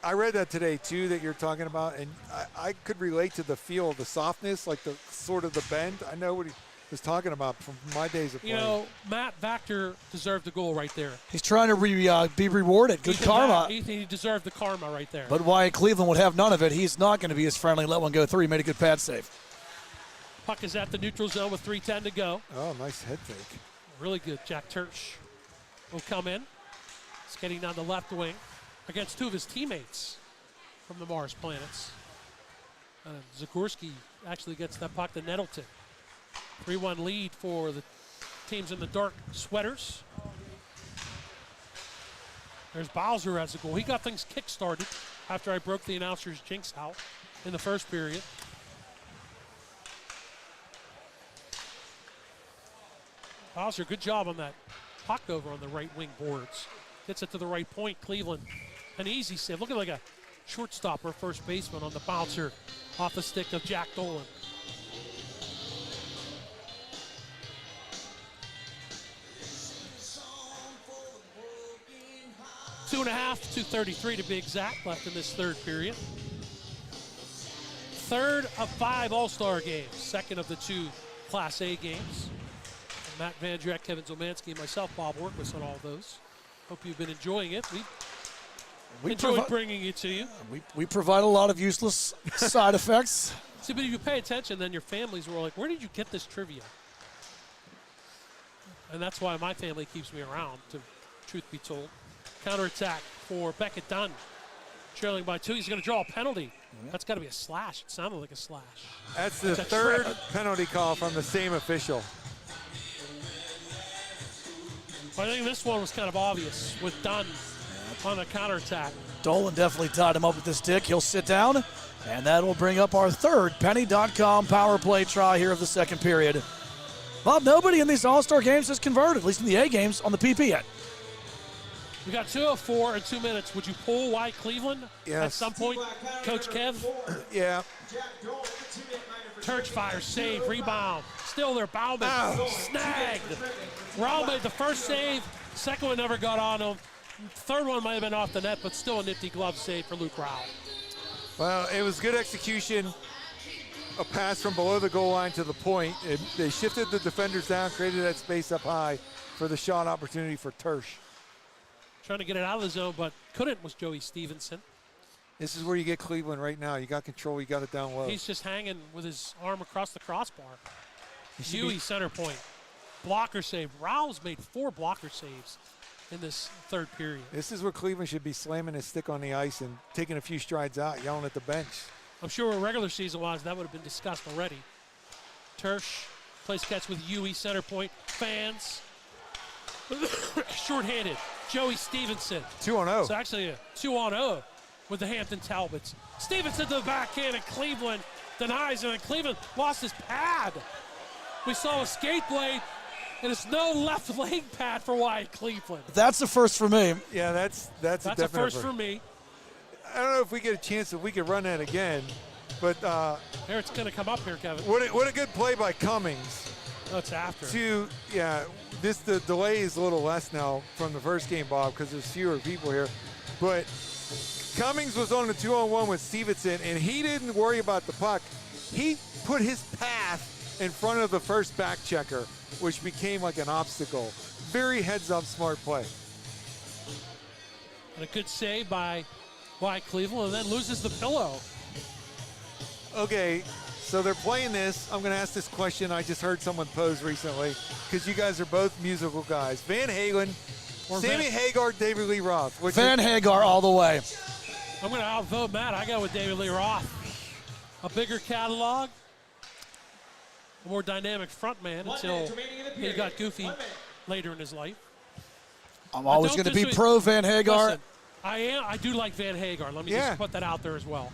I read that today too that you're talking about, and I could relate to the feel, the softness, like the sort of the bend. I know what he was talking about from my days of playing. You know, Matt Vactor deserved the goal right there. He's trying to be rewarded. Good karma. He deserved the karma right there. But why Cleveland would have none of it, he's not going to be as friendly. Let one go through. He made a good pad save. Puck is at the neutral zone with 3:10 to go. Oh, nice head fake. Really good. Jack Turch will come in. Skating down the left wing against two of his teammates from the Mars Planets. Zagorski actually gets that puck to Nettleton. 3-1 lead for the teams in the dark sweaters. There's Bowser as a goal. He got things kick-started after I broke the announcer's jinx out in the first period. Bowser, good job on that puck over on the right wing boards. Gets it to the right point. Cleveland, an easy save. Looking like a shortstop or first baseman on the bouncer off the stick of Jack Dolan. Two and a half, 2:33 to be exact, left in this third period. Third of 5 All-Star games, second of the 2 Class A games. Matt Vandrek, Kevin Zomanski, and myself, Bob Workwas, on all those. Hope you've been enjoying it. We enjoyed bringing it to you. We provide a lot of useless side effects. See, but if you pay attention, then your families were like, where did you get this trivia? And that's why my family keeps me around, to truth be told. Counterattack for Beckett Dunn. Trailing by 2. He's going to draw a penalty. That's got to be a slash. It sounded like a slash. That's the third penalty call from the same official. I think this one was kind of obvious with Dunn on the counterattack. Dolan definitely tied him up with the stick. He'll sit down, and that will bring up our third Penny.com power play try here of the second period. Bob, nobody in these All-Star games has converted, at least in the A games, on the PP yet. We got 2:04 in 2 minutes. Would you pull White Cleveland at some point, Coach Kev? Yeah. Turch fires, save, rebound. Still there, Bauman snagged. Raul made the first save. Second one never got on him. Third one might have been off the net, but still a nifty glove save for Luke Raul. Well, it was good execution. A pass from below the goal line to the point. They shifted the defenders down, created that space up high for the shot opportunity for Turch. Trying to get it out of the zone, but couldn't, was Joey Stevenson. This is where you get Cleveland right now. You got control, you got it down low. He's just hanging with his arm across the crossbar. Huey center point. Blocker save. Raul's made 4 blocker saves in this third period. This is where Cleveland should be slamming his stick on the ice and taking a few strides out, yelling at the bench. I'm sure regular season-wise that would have been discussed already. Turch plays catch with Huey center point. Fans. Short-handed. Joey Stevenson. 2-on-0. It's actually a 2-on-0 with the Hampton Talbots. Stevenson to the backhand, and Cleveland denies, and then Cleveland lost his pad. We saw a skate blade, and it's no left leg pad for Wyatt Cleveland. That's a first for me. Yeah, that's a first for me. I don't know if we get a chance if we could run that again, but here it's going to come up here, Kevin. What a good play by Cummings. No, it's after. The delay is a little less now from the first game, Bob, because there's fewer people here. But Cummings was on the 2-on-1 with Stevenson, and he didn't worry about the puck. He put his path in front of the first back checker, which became like an obstacle. Very heads-up, smart play. And a good save by Cleveland, and then loses the pillow. Okay, so they're playing this. I'm going to ask this question I just heard someone pose recently, because you guys are both musical guys. Van Halen, Sammy Hagar, David Lee Roth. Van Hagar all the way. I'm going to outvote Matt. I go with David Lee Roth. A bigger catalog, a more dynamic frontman until he got goofy later in his life. I'm always going to be pro Van Hagar. Listen, I do like Van Hagar. Let me just put that out there as well.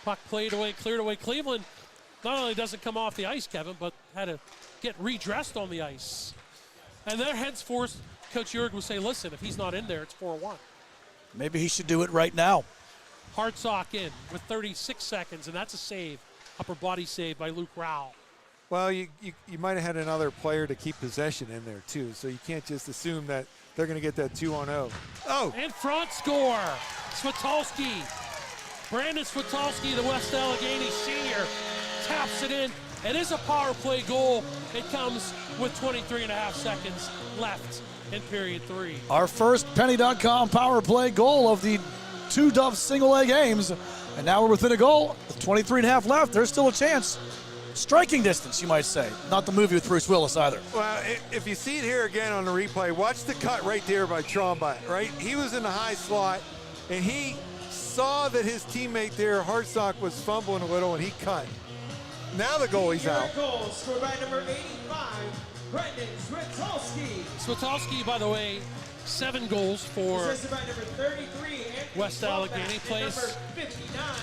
Puck played away, cleared away. Cleveland not only doesn't come off the ice, Kevin, but had to get redressed on the ice. And then henceforth, Coach Jurg would say, listen, if he's not in there, it's 4-1. Maybe he should do it right now. Hartsock in with 36 seconds, and that's a save. Upper body save by Luke Rowell. Well, you might have had another player to keep possession in there, too, so you can't just assume that they're going to get that 2-on-0. Oh! In front score, Switalski. Brandon Switalski, the West Allegheny senior, taps it in. It is a power play goal. It comes with 23.5 seconds left in period 3. Our first Penny.com power play goal of the 2 Dove single-A games. And now we're within a goal. With 23.5 left, there's still a chance. Striking distance, you might say. Not the movie with Bruce Willis either. Well, if you see it here again on the replay, watch the cut right there by Trombot, right? He was in the high slot, and he saw that his teammate there, Hartsock, was fumbling a little, and he cut. Now the goalie's out. Goal scored by number 85, Brendan Switalski. Switalski, by the way, 7 goals for Assisted by number 33, West Allegheny. Plays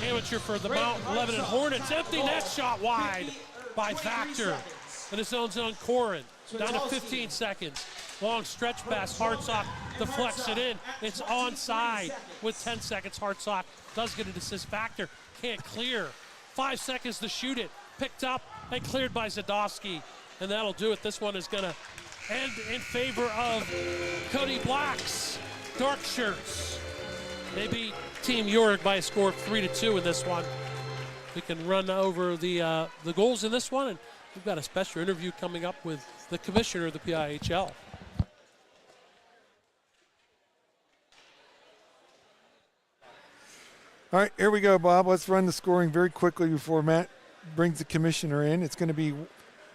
amateur for the Mount Lebanon Hornets. Empty net shot wide by Factor. And his own zone, Corin. Down to 15 seconds. Long stretch pass. Hartsock deflects it in. It's onside with 10 seconds. Hartsock does get an assist. Factor can't clear. 5 seconds to shoot it. Picked up and cleared by Zadowski. And that'll do it. This one is going to end in favor of Cody Black's dark shirts. They beat Team York by a score of 3-2 in this one. We can run over the goals in this one, and we've got a special interview coming up with the commissioner of the PIHL. All right, here we go, Bob. Let's run the scoring very quickly before Matt brings the commissioner in. It's going to be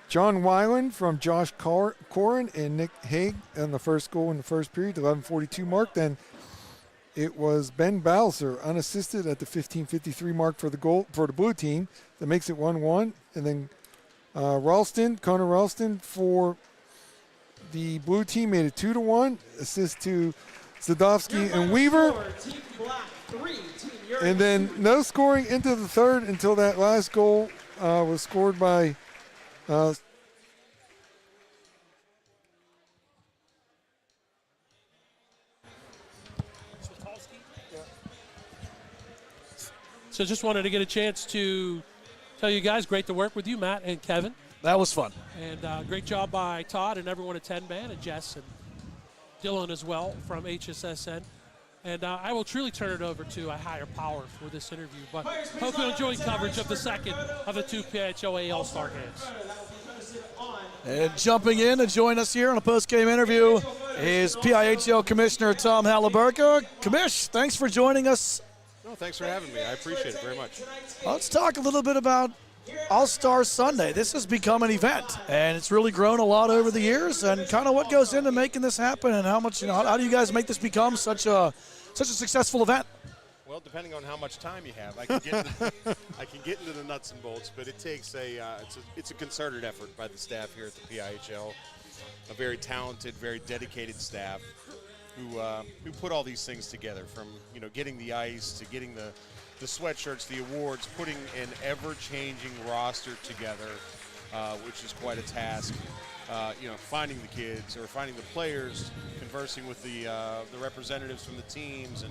John Weiland from Josh Corin and Nick Haig on the first goal in the first period, 11:42 mark. Then it was Ben Balser unassisted at the 15:53 mark for the goal for the blue team. That makes it 1-1. And then Connor Ralston for the blue team made it 2-1. Assist to Zadowski and Weaver. And then no scoring into the third until that last goal was scored by So just wanted to get a chance to tell you guys, great to work with you, Matt and Kevin. That was fun. And great job by Todd and everyone at 10-Man and Jess and Dylan as well from HSSN. And I will truly turn it over to a higher power for this interview. But hope you enjoy coverage of the second of the 2 PIHL All-Star games. And jumping in to join us here on a post-game interview is PIHL Commissioner Tom Halliburka. Commish, thanks for joining us. No, thanks for having me. I appreciate it very much. Let's talk a little bit about All-Star Sunday. This has become an event, and it's really grown a lot over the years. And kind of what goes into making this happen, and how much, how do you guys make this become such a successful event? Well, depending on how much time you have, I can get into the nuts and bolts, but it takes it's a concerted effort by the staff here at the PIHL, a very talented, very dedicated staff. who put all these things together, from getting the ice to getting the sweatshirts, the awards, putting an ever-changing roster together, which is quite a task. Finding the kids or finding the players, conversing with the representatives from the teams,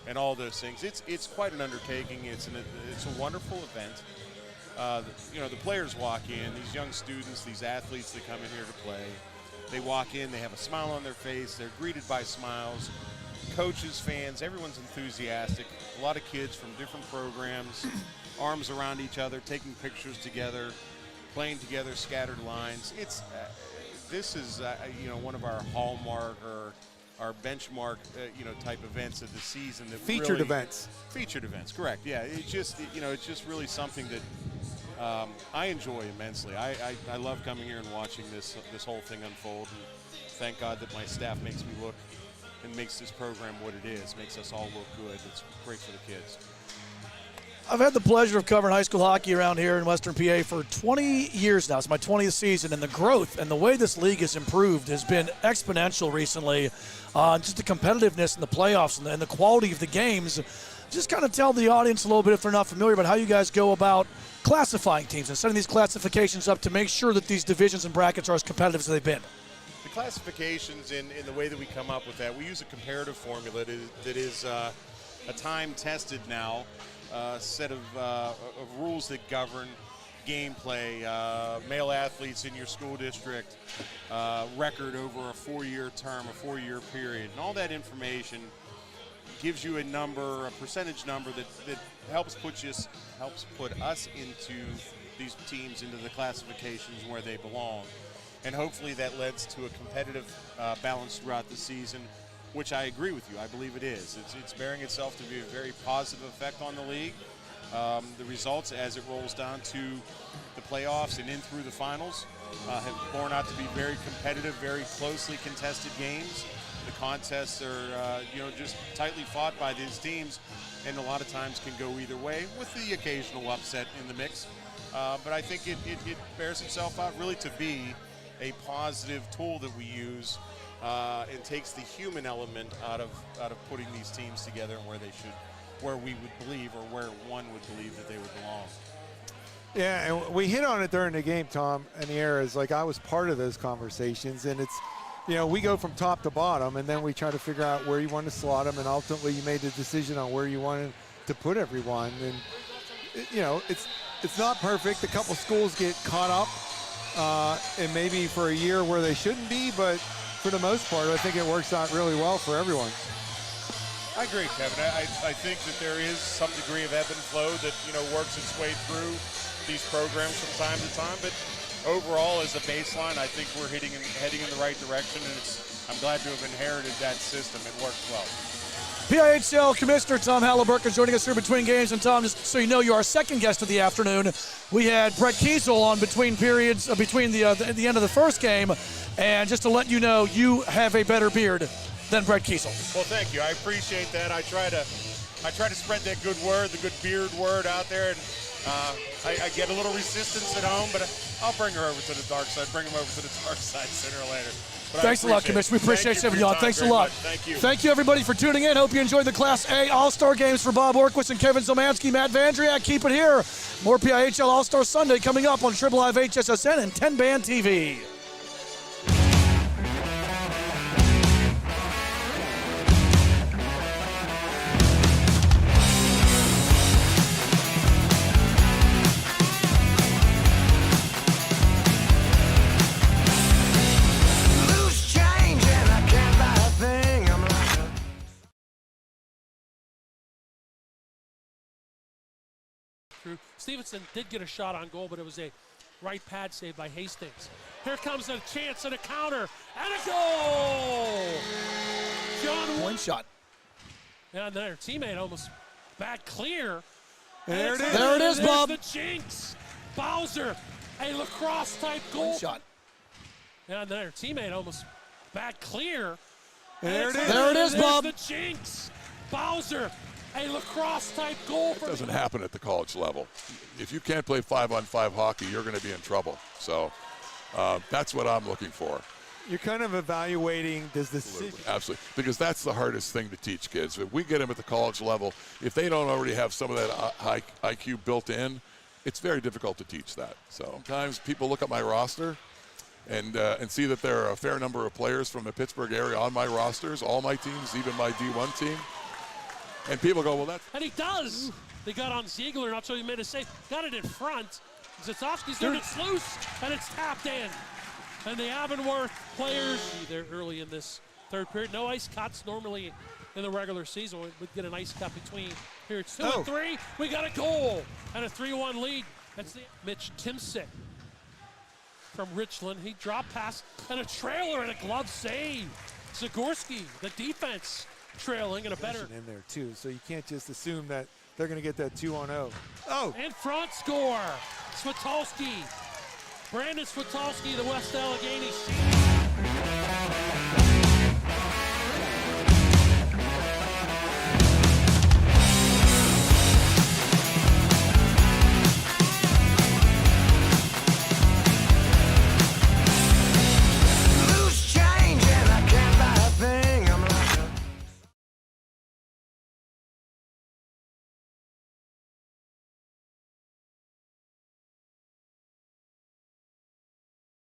and all those things. It's quite an undertaking. It's a wonderful event. The players walk in, these young students, these athletes that come in here to play. They walk in, they have a smile on their face, they're greeted by smiles. Coaches, fans, everyone's enthusiastic. A lot of kids from different programs, arms around each other, taking pictures together, playing together, scattered lines. This is one of our hallmark or our benchmark type events of the season. That featured events. Featured events, correct? Yeah, it's just really something that I enjoy immensely. I love coming here and watching this whole thing unfold. And thank God that my staff makes me look and makes this program what it is. Makes us all look good. It's great for the kids. I've had the pleasure of covering high school hockey around here in Western PA for 20 years now. It's my 20th season, and the growth and the way this league has improved has been exponential recently. Just the competitiveness in the playoffs and the quality of the games. Just kind of tell the audience a little bit, if they're not familiar, about how you guys go about classifying teams and setting these classifications up to make sure that these divisions and brackets are as competitive as they've been. The classifications in the way that we come up with that, we use a comparative formula that is a time-tested now set of rules that govern gameplay, male athletes in your school district, record over a 4-year term, a 4-year period, and all that information gives you a number, a percentage number that helps put us into these teams, into the classifications where they belong. And hopefully that leads to a competitive balance throughout the season, which I agree with you. I believe it is. It's bearing itself to be a very positive effect on the league. The results as it rolls down to the playoffs and in through the finals have borne out to be very competitive, very closely contested games. The contests are, just tightly fought by these teams, and a lot of times can go either way, with the occasional upset in the mix. But I think it bears itself out really to be a positive tool that we use and takes the human element out of putting these teams together and where we would believe, or where one would believe that they would belong. Yeah, and we hit on it during the game, Tom, and the eras. Like, I was part of those conversations, and it's, we go from top to bottom, and then we try to figure out where you want to slot them, and ultimately you made the decision on where you wanted to put everyone. And, it's not perfect. A couple schools get caught up, and maybe for a year where they shouldn't be, but for the most part, I think it works out really well for everyone. I agree, Kevin. I think that there is some degree of ebb and flow that, works its way through these programs from time to time, but overall, as a baseline, I think we're heading in the right direction, and I'm glad to have inherited that system. It works well. PIHL Commissioner Tom Halliburton joining us here between games. And Tom, just so you know, you're our second guest of the afternoon. We had Brett Kiesel on between periods, between the end of the first game, and just to let you know, you have a better beard than Brett Kiesel. Well, thank you. I appreciate that. I try to spread that good word, the good beard word out there, and I get a little resistance at home, but I'll bring her over to the dark side. Bring him over to the dark side sooner or later. But thanks a lot, Commissioner. We appreciate you, y'all. Thanks a lot. Thank you. Thank you, everybody, for tuning in. Hope you enjoyed the Class A All-Star games for Bob Orquist and Kevin Zomansky, Matt Vandriak. Keep it here. More PIHL All-Star Sunday coming up on Triple Live HSSN and 10-Band TV. Stevenson did get a shot on goal, but it was a right pad save by Hastings. Here comes a chance and a counter and a goal! John One shot. And their teammate almost back clear. There it is. There it is, Bob. The jinx. Bowser, a lacrosse type goal. One shot. And their teammate almost back clear. There it is. There it is, Bob. The jinx. Bowser, a lacrosse type goal. It doesn't happen at the college level. If you can't play 5-on-5 hockey, you're going to be in trouble. So that's what I'm looking for. You're kind of evaluating, does the Absolutely, because that's the hardest thing to teach kids. If we get them at the college level, if they don't already have some of that high IQ built in, it's very difficult to teach that. So sometimes people look at my roster and see that there are a fair number of players from the Pittsburgh area on my rosters, all my teams, even my D1 team. And people go, well, that's... And he does. They got on Ziegler, and I'll show you, made a save. Got it in front. Zatoski's doing it loose, and it's tapped in. And the Avonworth players, there early in this third period. No ice cuts normally in the regular season. We'd get an ice cut between periods 2 and 3. We got a goal and a 3-1 lead. That's the Mitch Timsick from Richland. He dropped pass and a trailer and a glove save. Zagorski, the defense, trailing and a better in there too. So you can't just assume that they're going to get that 2-on-0. Oh! In front score, Svitolski. Brandon Svitolski, the West Allegheny senior.